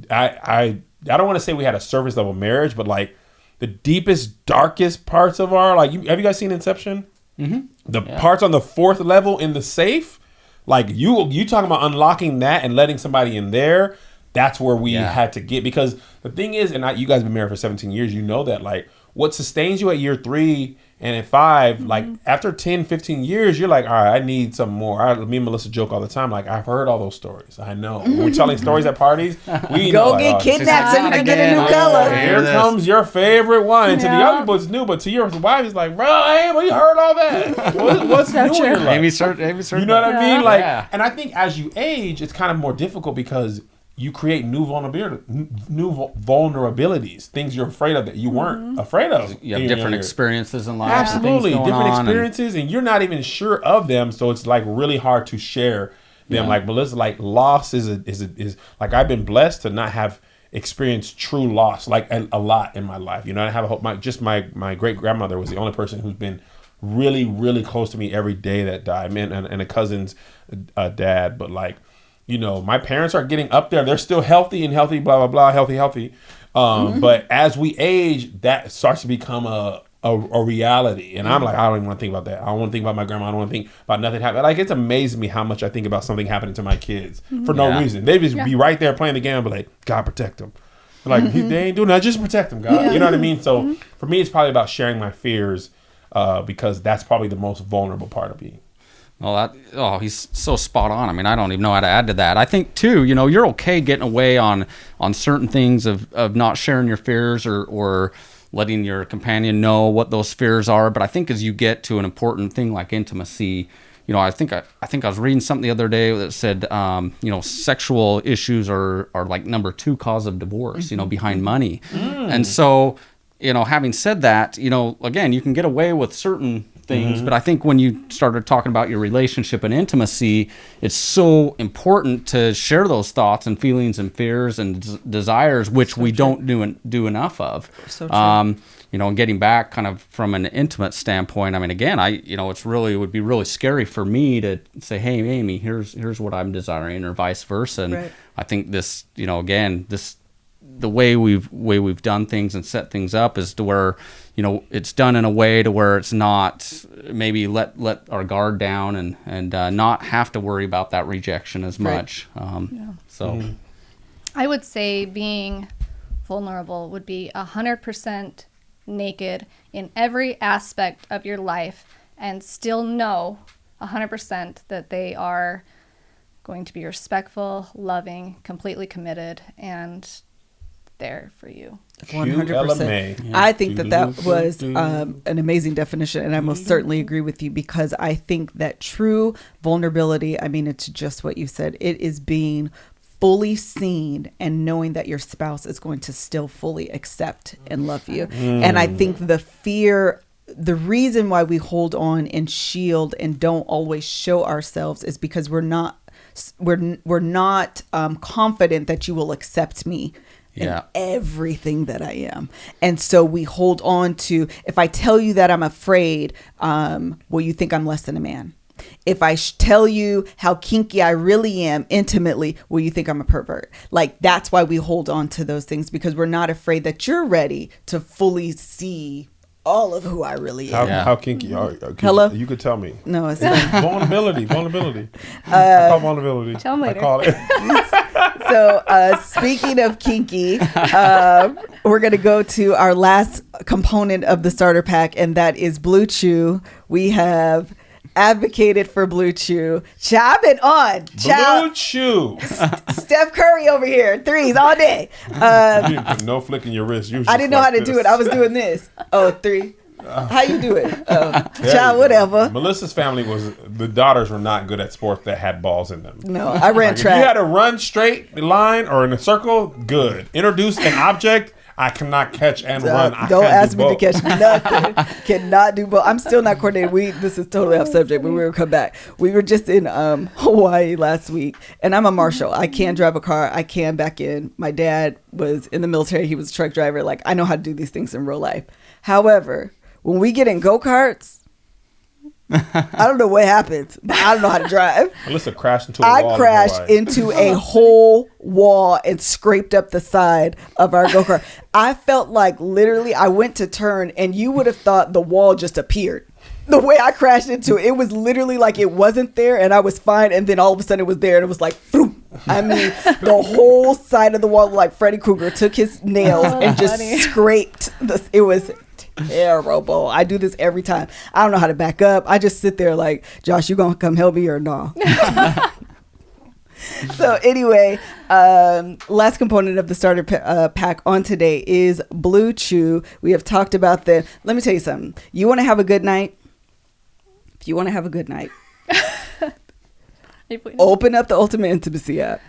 I don't want to say we had a surface level marriage, but like the deepest, darkest parts of our, like, have you guys seen Inception? The parts on the 4th level in the safe, like you talking about unlocking that and letting somebody in there. That's where we had to get, because the thing is, and you guys have been married for 17 years, you know that like what sustains you at year 3 and at 5, like after 10, 15 years, you're like, all right, I need some more. Me and Melissa joke all the time, like, I've heard all those stories. I know. When we're telling stories at parties, we Go know, get like, kidnapped so you can get a new color. Here comes your favorite one. And to the other people, it's new, but to your wife, it's like, bro, hey, we heard all that. What's new in your life? Amy started. You know what I mean? Like, and I think as you age, it's kind of more difficult because you create new vulnerabilities, things you're afraid of that you weren't afraid of. You have different experiences in life. Absolutely, different experiences, and you're not even sure of them. So it's like really hard to share them. Like Melissa, like loss is like I've been blessed to not have experienced true loss like a lot in my life. You know, I have my great grandmother was the only person who's been really, really close to me every day that died. And a cousin's dad, but like, you know, my parents are getting up there. They're still healthy, blah, blah, blah, healthy. But as we age, that starts to become a reality. And I'm like, I don't even want to think about that. I don't want to think about my grandma. I don't want to think about nothing happening. Like, it's amazing me how much I think about something happening to my kids for no reason. They just be right there playing the game and be like, God, protect them. Like, they ain't doing that. Just protect them, God. You know what I mean? So for me, it's probably about sharing my fears because that's probably the most vulnerable part of me. Well, he's so spot on. I mean, I don't even know how to add to that. I think too, you know, you're okay getting away on certain things of not sharing your fears or letting your companion know what those fears are. But I think as you get to an important thing like intimacy, you know, I think I was reading something the other day that said, you know, sexual issues are like number 2 cause of divorce, you know, behind money. And so, you know, having said that, you know, again, you can get away with certain things, but I think when you started talking about your relationship and intimacy, it's so important to share those thoughts and feelings and fears and desires, which we don't do enough of. So true. You know, and getting back kind of from an intimate standpoint, I mean, again, it would be really scary for me to say, hey, Amy, here's what I'm desiring, or vice versa. And I think this, you know, again, the way we've done things and set things up is to where, you know, it's done in a way to where it's not maybe let our guard down and not have to worry about that rejection as much. So I would say being vulnerable would be 100% naked in every aspect of your life and still know 100% that they are going to be respectful, loving, completely committed, and there for you. 100%. I think that was an amazing definition, and I most certainly agree with you, because I think that true vulnerability, I mean, it's just what you said. It is being fully seen and knowing that your spouse is going to still fully accept and love you. And I think the reason why we hold on and shield and don't always show ourselves is because we're not confident that you will accept me in everything that I am. And so we hold on to, if I tell you that I'm afraid, will you think I'm less than a man? If I tell you how kinky I really am intimately, will you think I'm a pervert? Like, that's why we hold on to those things, because we're not afraid that you're ready to fully see all of who I really am. How kinky are you? Hello? You could tell me. No, it's Vulnerability. I call vulnerability. Tell me later. I call it. So speaking of kinky, we're going to go to our last component of the starter pack, and that is Blue Chew. We have advocated for Blue Chew. I've been on. Blue Chew. Steph Curry over here. Threes all day. You didn't put no flick in your wrist. I didn't know how to do it. I was doing this. Oh, three. How you do it? Child, whatever. Melissa's family the daughters were not good at sports that had balls in them. No, I ran track. If you had to run straight line or in a circle, good. Introduce an object, I cannot catch and run. Don't ask me to catch nothing. Cannot do both. I'm still not coordinated. This is totally off subject, but we will come back. We were just in Hawaii last week, and I'm a marshal. I can drive a car. I can back in. My dad was in the military. He was a truck driver. Like, I know how to do these things in real life. However, when we get in go-karts, I don't know what happens, but I don't know how to drive. Melissa crashed into a wall. I crashed into a whole wall and scraped up the side of our go-kart. I felt like literally I went to turn and you would have thought the wall just appeared. The way I crashed into it, it was literally like it wasn't there and I was fine. And then all of a sudden it was there and it was like, phoom. I mean, the whole side of the wall, like Freddy Krueger took his nails and just scraped this. It was terrible. I do this every time. I don't know how to back up. I just sit there like, Josh, you gonna come help me or no? So anyway, last component of the starter pack on today is Blue Chew. We have talked about let me tell you something. You want to have a good night? If you want to have a good night, open up the Ultimate Intimacy app.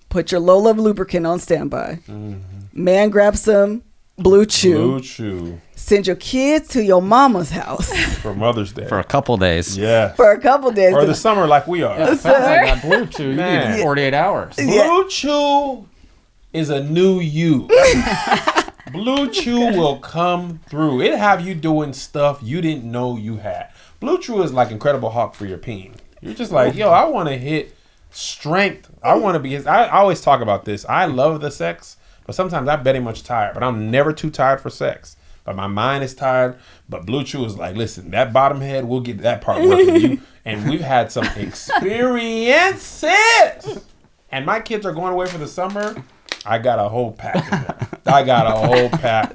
Put your Low Love lubricant on standby. Mm-hmm. Man, grab some Blue Chew. Blue Chew. Send your kids to your mama's house for Mother's Day. For a couple days. Yeah. For a couple days. Or the summer like we are. Yeah, it sounds like that Blue Chew. You need 48 hours. Blue Chew is a new you. Blue Chew will come through. It'll have you doing stuff you didn't know you had. Blue Chew is like Incredible Hulk for your peen. You're just like, yo, I want to hit strength. I want to be. I always talk about this. I love the sex, but sometimes I'm very much tired. But I'm never too tired for sex. But my mind is tired. But Blue Chew is like, listen, that bottom head, we'll get that part working. You. And we've had some experiences. And my kids are going away for the summer. I got a whole pack.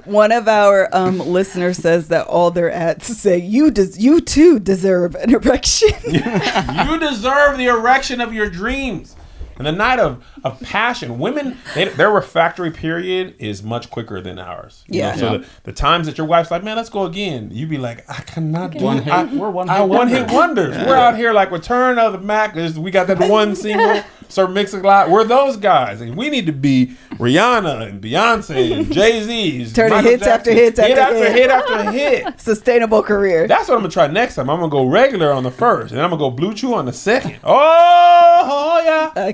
One of our listeners says that all their ads say, you too deserve an erection. You deserve the erection of your dreams. And the night of passion, women, their refractory period is much quicker than ours. Yeah. So the times that your wife's like, man, let's go again. You be like, I cannot do it. We're one-hit wonders. Yeah. We're out here like Return of the Mac. We got that one single, Sir Mix-a-Lot. We're those guys. And we need to be Rihanna and Beyonce and Jay-Z's. Turning hits after hit after hit. Sustainable career. That's what I'm going to try next time. I'm going to go regular on the first. And I'm going to go Blue Chew on the second. Oh yeah. I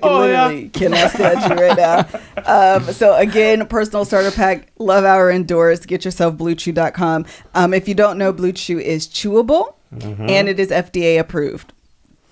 cannot stand you right now. So again, personal starter pack, Love Hour Endorse. Get yourself BlueChew.com. If you don't know, Blue Chew is chewable and it is FDA approved.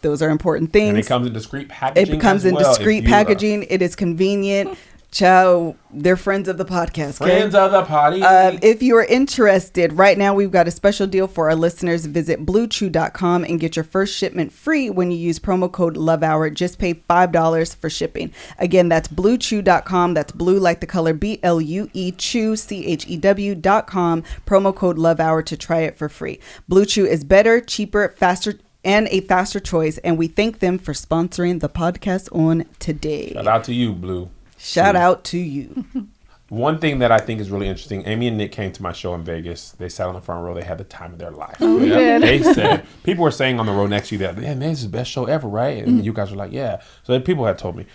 Those are important things. And it comes in discreet packaging. It comes in discreet packaging. It is convenient. Ciao. They're friends of the podcast. Okay? Friends of the party. If you are interested, right now we've got a special deal for our listeners. Visit BlueChew.com and get your first shipment free when you use promo code LOVEHOUR. Just pay $5 for shipping. Again, that's BlueChew.com. That's blue like the color BLUE Chew CHEW.com. Promo code LOVEHOUR to try it for free. Blue Chew is better, cheaper, faster, and a faster choice. And we thank them for sponsoring the podcast on today. Shout out to you, Blue. Shout out to you. one thing that I think is really interesting, Amy and Nick came to my show in Vegas. They sat on the front row. They had the time of their life. We did. They said, people were saying on the row next to you that, yeah, man, this is the best show ever, right? And you guys were like, yeah. So then people had told me.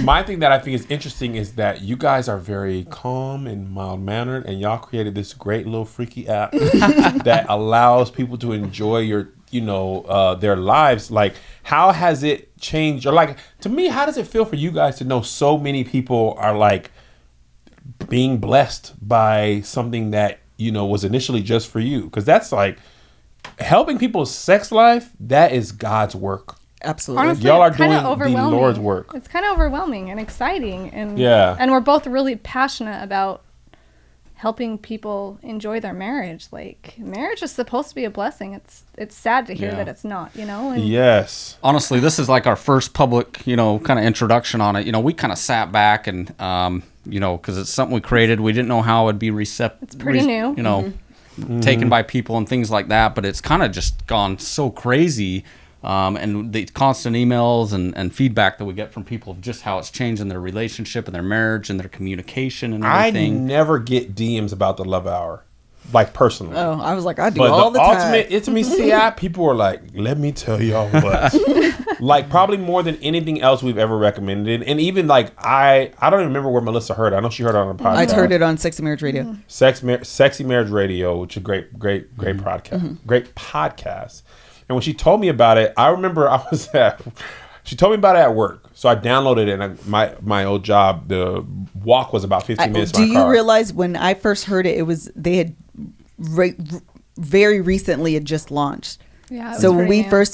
My thing that I think is interesting is that you guys are very calm and mild-mannered, and y'all created this great little freaky app that allows people to enjoy your, their lives. Like, how has it changed? Or like, to me, how does it feel for you guys to know so many people are like, being blessed by something that was initially just for you? Because that's like helping people's sex life. That is God's work. Absolutely. Honestly, Y'all are it's kinda doing the overwhelming. Lord's work. It's kind of overwhelming and exciting, and Yeah. we're both really passionate about helping people enjoy their marriage. Like, marriage is supposed to be a blessing. It's sad to hear that it's not. And Yes. Honestly, this is like our first public, kind of introduction on it. We kind of sat back and, because it's something we created. We didn't know how it would be receptive. It's pretty new. Taken by people and things like that. But it's kind of just gone so crazy. And the constant emails and feedback that we get from people of just how it's changing their relationship and their marriage and their communication and everything. I never get DMs about the Love Hour, like personally. Oh, I was like, I do But all the time. ultimate intimacy app, people were like, let me tell y'all what. Like, probably more than anything else we've ever recommended. And even like, I don't even remember where Melissa heard it. I know she heard it on the podcast. I heard it on Sexy Marriage Radio. Sexy Marriage Radio, which is a great podcast. Great podcast. And when she told me about it, I remember she told me about it at work. So I downloaded it, and my old job, the walk was about 15 minutes Do from my you car. realize when I first heard it, they had very recently had just launched. Yeah. It was So when pretty we new. first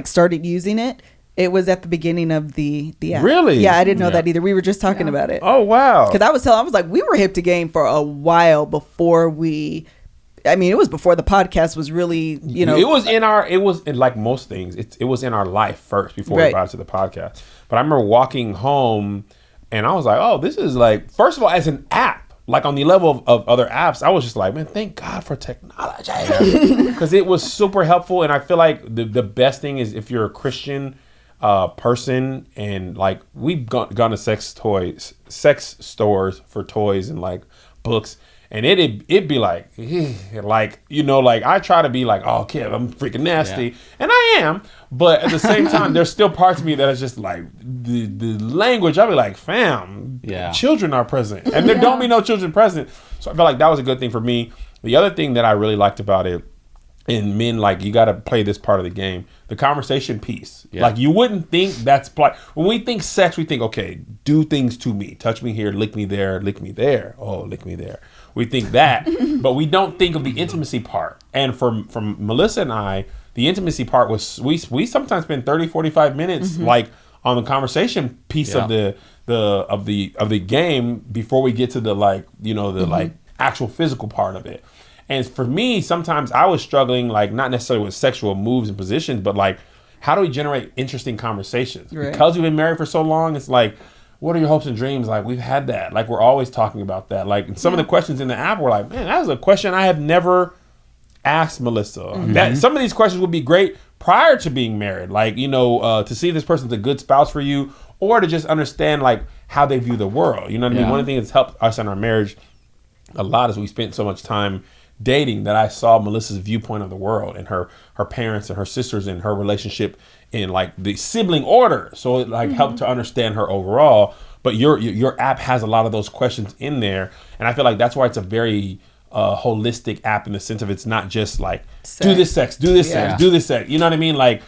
started using it, it was at the beginning of the app. Really? Yeah, I didn't know that either. We were just talking about it. Oh, wow. Because I was like, we were hip to game for a while before it was before the podcast was really, It was in like most things, it was in our life first before we brought it to the podcast. But I remember walking home and I was like, oh, this is like, first of all, as an app, like on the level of other apps, I was just like, man, thank God for technology. Because it was super helpful. And I feel like the best thing is if you're a Christian person, and like we've gone to sex stores for toys and like books. And it'd be like, I try to be like, oh, kid, I'm freaking nasty. Yeah. And I am. But at the same time, there's still parts of me that is just like the language. I'll be like, fam, children are present. And there don't be no children present. So I felt like that was a good thing for me. The other thing that I really liked about it, and men, like, you got to play this part of the game, the conversation piece. Yeah. Like, you wouldn't think that's when we think sex, we think, okay, do things to me. Touch me here, lick me there, lick me there. Oh, lick me there. We think that, but we don't think of the intimacy part. And from Melissa and I, the intimacy part was, we sometimes spend 30, 45 minutes like on the conversation piece of the game before we get to the like, like actual physical part of it. And for me, sometimes I was struggling, like not necessarily with sexual moves and positions, but like, how do we generate interesting conversations? Right. Because we've been married for so long, it's like, what are your hopes and dreams? Like, we've had that. Like, we're always talking about that. Like, some of the questions in the app were like, man, that was a question I have never asked Melissa. That some of these questions would be great prior to being married. Like, to see if this person's a good spouse for you, or to just understand like how they view the world. You know what I mean? One of the things that's helped us in our marriage a lot is we spent so much time dating that I saw Melissa's viewpoint of the world and her parents and her sisters and her relationship in like the sibling order. So it like helped to understand her overall. But your app has a lot of those questions in there. And I feel like that's why it's a very holistic app in the sense of it's not just like, sex. Do this sex, do this sex, do this sex. You know what I mean? Like,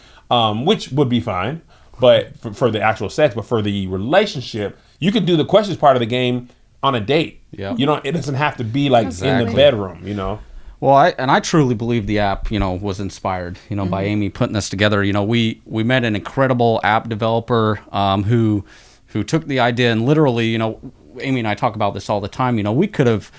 which would be fine, but for the actual sex, but for the relationship, you could do the questions part of the game on a date. Yeah. It doesn't have to be like in the bedroom, Well, I truly believe the app, was inspired, by Amy putting this together. We met an incredible app developer who took the idea and literally, Amy and I talk about this all the time. We could have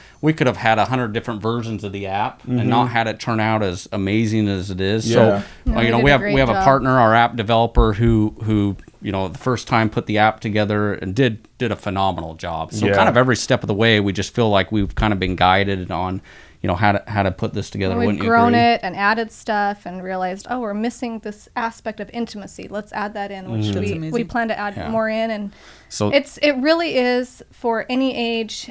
had 100 different versions of the app and not had it turn out as amazing as it is. Yeah. So, we have a partner, our app developer, who the first time put the app together and did a phenomenal job. So kind of every step of the way, we just feel like we've kind of been guided on, how to put this together. We've Wouldn't you grown agree? it and added stuff and realized, oh, we're missing this aspect of intimacy. Let's add that in, which we plan to add more in. And So it really is for any age,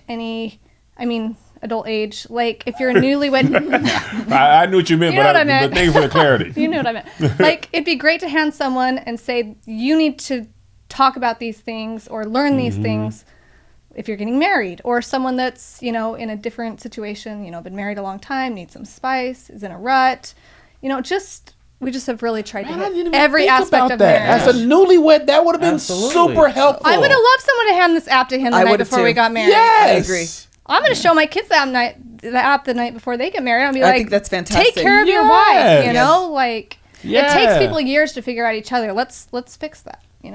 adult age. Like if you're a newlywed, I knew what you meant, You know what I meant. but thank you for the clarity. you know what I meant. Like it'd be great to hand someone and say, you need to talk about these things or learn these things if you're getting married, or someone that's, in a different situation, been married a long time, needs some spice, is in a rut, we just have really tried to hit every aspect of marriage. As a newlywed, that would have been Absolutely. super helpful. I would have loved someone to hand this app to him the I night would've before too. we got married. Yes. I agree. I'm going to show my kids the app the night before they get married. I'll be I like, think that's fantastic. take care of your wife, like it takes people years to figure out each other. Let's fix that. It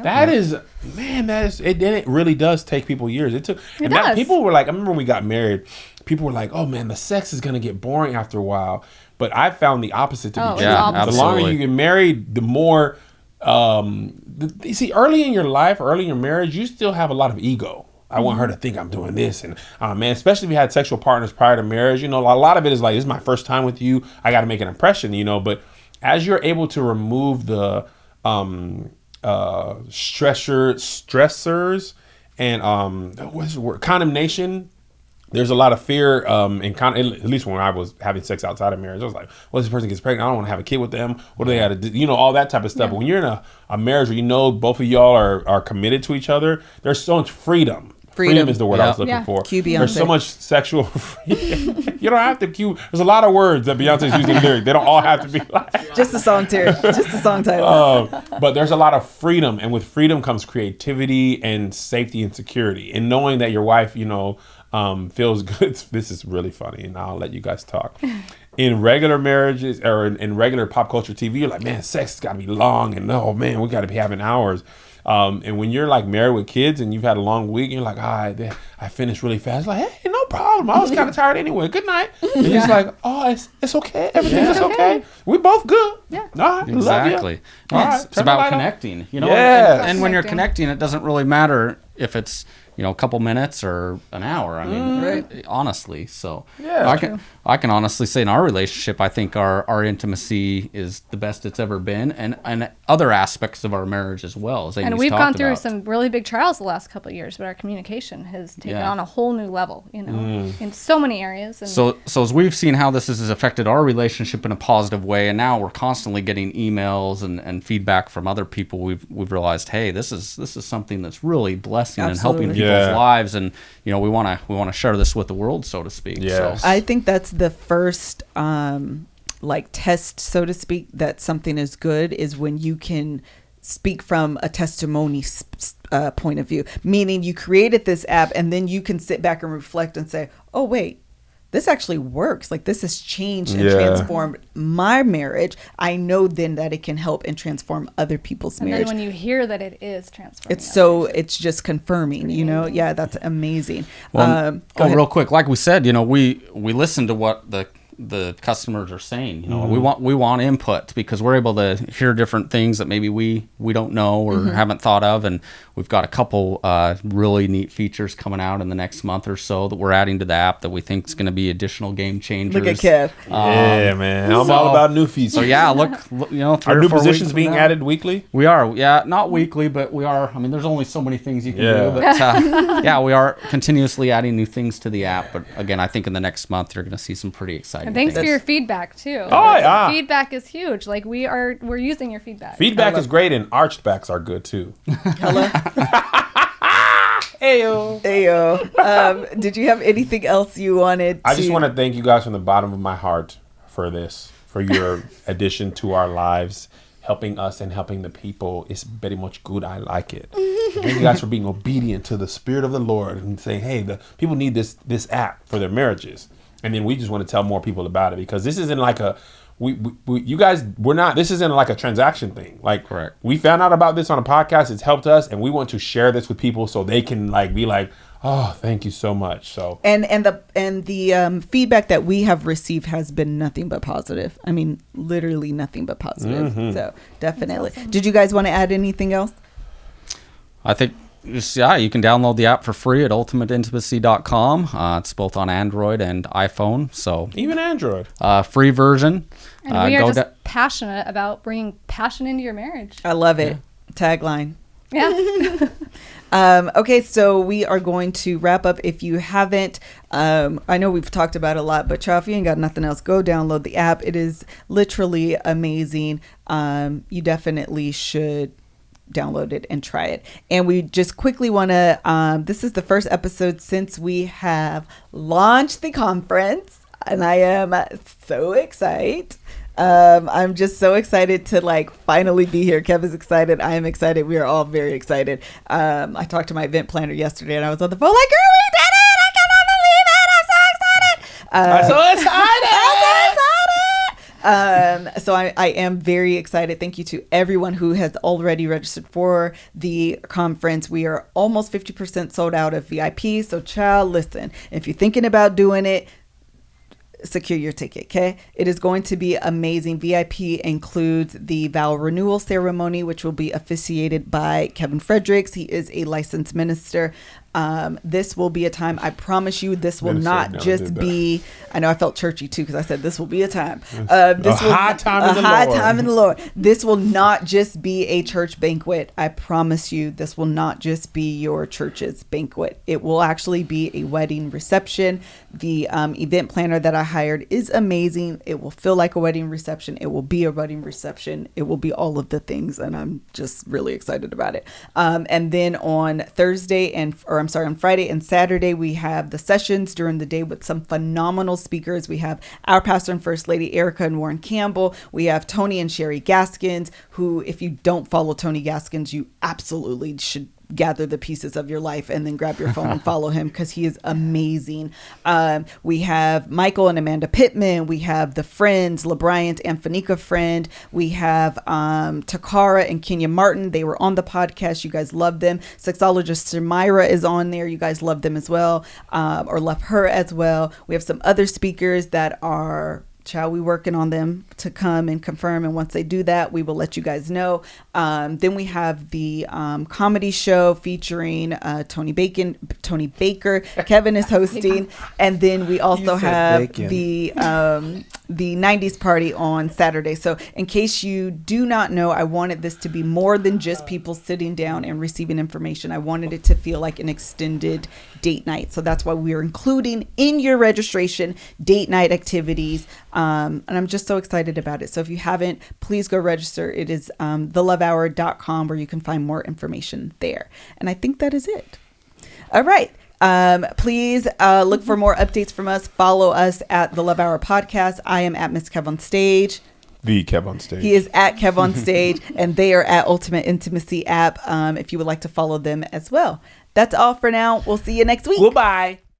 really does take people years. It does. People were like, I remember when we got married, people were like, oh man, the sex is going to get boring after a while. But I found the opposite to be true. Yeah, the longer you get married, the more, you see, early in your life, early in your marriage, you still have a lot of ego. I want her to think I'm doing this. And man, especially if you had sexual partners prior to marriage, a lot of it is like, this is my first time with you. I got to make an impression, but as you're able to remove the, stressors and what's the word, condemnation. There's a lot of fear at least when I was having sex outside of marriage. I was like, well, this person gets pregnant, I don't want to have a kid with them, what do they got to do, all that type of stuff. But when you're in a marriage where both of y'all are committed to each other, there's so much freedom is the word I was looking for. Cue Beyonce. There's so much sexual freedom. You don't have to cue. There's a lot of words that Beyonce's using in the lyric. They don't all have to be like. Just the song, Terry. Just the song title. But there's a lot of freedom. And with freedom comes creativity and safety and security. And knowing that your wife, feels good. This is really funny. And I'll let you guys talk. In regular marriages or in regular pop culture TV, you're like, man, sex has got to be long. And oh, man, we got to be having hours. And when you're like married with kids and you've had a long week, and you're like, I finished really fast. Like, hey, no problem. I was kind of tired anyway. Good night. And he's like, oh, it's okay. Everything's okay. We both good. Yeah. All right, Exactly. All right, It's about connecting. Yes. And when you're connecting, it doesn't really matter if it's a couple minutes or an hour. I mean, honestly. So I can honestly say in our relationship, I think our intimacy is the best it's ever been, and other aspects of our marriage as well. As and we've gone through some really big trials the last couple of years, but our communication has taken on a whole new level, in so many areas. And so as we've seen how this has affected our relationship in a positive way, and now we're constantly getting emails and feedback from other people, we've realized, hey, this is something that's really blessing and helping people's lives, and we want to share this with the world, so to speak. Yes. So I think that's the first test, so to speak, that something is good is when you can speak from a testimony point of view, meaning you created this app and then you can sit back and reflect and say, oh wait, this actually works. Like this has changed and transformed my marriage. I know then that it can help and transform other people's marriage. And then when you hear that it is transforming, it's just confirming, yeah, that's amazing. Well, real quick, like we said, we listen to what the customers are saying. We want input because we're able to hear different things that maybe we don't know or haven't thought of, and we've got a couple really neat features coming out in the next month or so that we're adding to the app that we think is going to be additional game changers. Look at Kev. Yeah, man, I'm all about new features. So yeah, look, are new positions being added weekly? We are, not weekly, but we are. I mean, there's only so many things you can do, but we are continuously adding new things to the app. But again, I think in the next month you're going to see some pretty exciting. And thanks for your feedback too. Oh yeah, feedback is huge. Like we're using your feedback. Feedback is great, and arched backs are good too. Hello. Ayo. Did you have anything else you wanted? I just want to thank you guys from the bottom of my heart for your addition to our lives, helping us and helping the people. It's very much good. I like it. Thank you guys for being obedient to the Spirit of the Lord and saying, hey, the people need this app for their marriages. And then we just want to tell more people about it because this isn't like this isn't like a transaction thing. Like, correct. We found out about this on a podcast. It's helped us, and we want to share this with people so they can be like, oh, thank you so much. So and the feedback that we have received has been nothing but positive. I mean, literally nothing but positive. So definitely. Awesome. Did you guys want to add anything else? I think you can download the app for free at ultimateintimacy.com. It's both on Android and iPhone, so even Android. Free version. And we are just passionate about bringing passion into your marriage. I love it. Tagline. Yeah. Okay, so we are going to wrap up. If you haven't, I know we've talked about it a lot, but child, if you ain't got nothing else, go download the app. It is literally amazing. You definitely should download it and try it. And we just quickly want to, this is the first episode since we have launched the conference, and I am so excited. I'm just so excited to like finally be here. Kevin's excited. I am excited. We are all very excited. I talked to my event planner yesterday and I was on the phone like, girl, we did it. I cannot believe it. I'm so excited. I'm so excited. So I am very excited. Thank you to everyone who has already registered for the conference. We are almost 50% sold out of VIP. So child, listen, if you're thinking about doing it, secure your ticket, okay? It is going to be amazing. VIP includes the vow renewal ceremony, which will be officiated by Kevin Fredericks. He is a licensed minister. This will be a time, I promise you, this will not just be, I know I felt churchy too because I said this will be a time. This will high time in the Lord. This will not just be a church banquet. I promise you, this will not just be your church's banquet. It will actually be a wedding reception. The event planner that I hired is amazing. It will feel like a wedding reception. It will be a wedding reception. It will be all of the things, and I'm just really excited about it. And then on on Friday and Saturday, we have the sessions during the day with some phenomenal speakers. We have our pastor and First Lady, Erica and Warren Campbell. We have Tony and Sherry Gaskins, who, if you don't follow Tony Gaskins, you absolutely should gather the pieces of your life and then grab your phone and follow him because he is amazing. We have Michael and Amanda Pittman. We have the Friends, LeBryant and Fanika Friend. We have Takara and Kenya Martin. They were on the podcast. You guys love them. Sexologist Samira is on there. You guys love them as well, or love her as well. We have some other speakers that are we working on them to come and confirm, and once they do that, we will let you guys know. Then we have the comedy show featuring Tony Baker. Kevin is hosting, and then we also have the 90s party on Saturday. So in case you do not know, I wanted this to be more than just people sitting down and receiving information. I wanted it to feel like an extended date night. So that's why we're including in your registration date night activities. And I'm just so excited about it. So if you haven't, please go register. It is thelovehour.com where you can find more information there. And I think that is it. All right. Please look for more updates from us. Follow us at the Love Hour Podcast. I am at MrsKevOnStage. The KevOnStage. He is at KevOnStage, and they are at Ultimate Intimacy app. If you would like to follow them as well. That's all for now. We'll see you next week. Goodbye.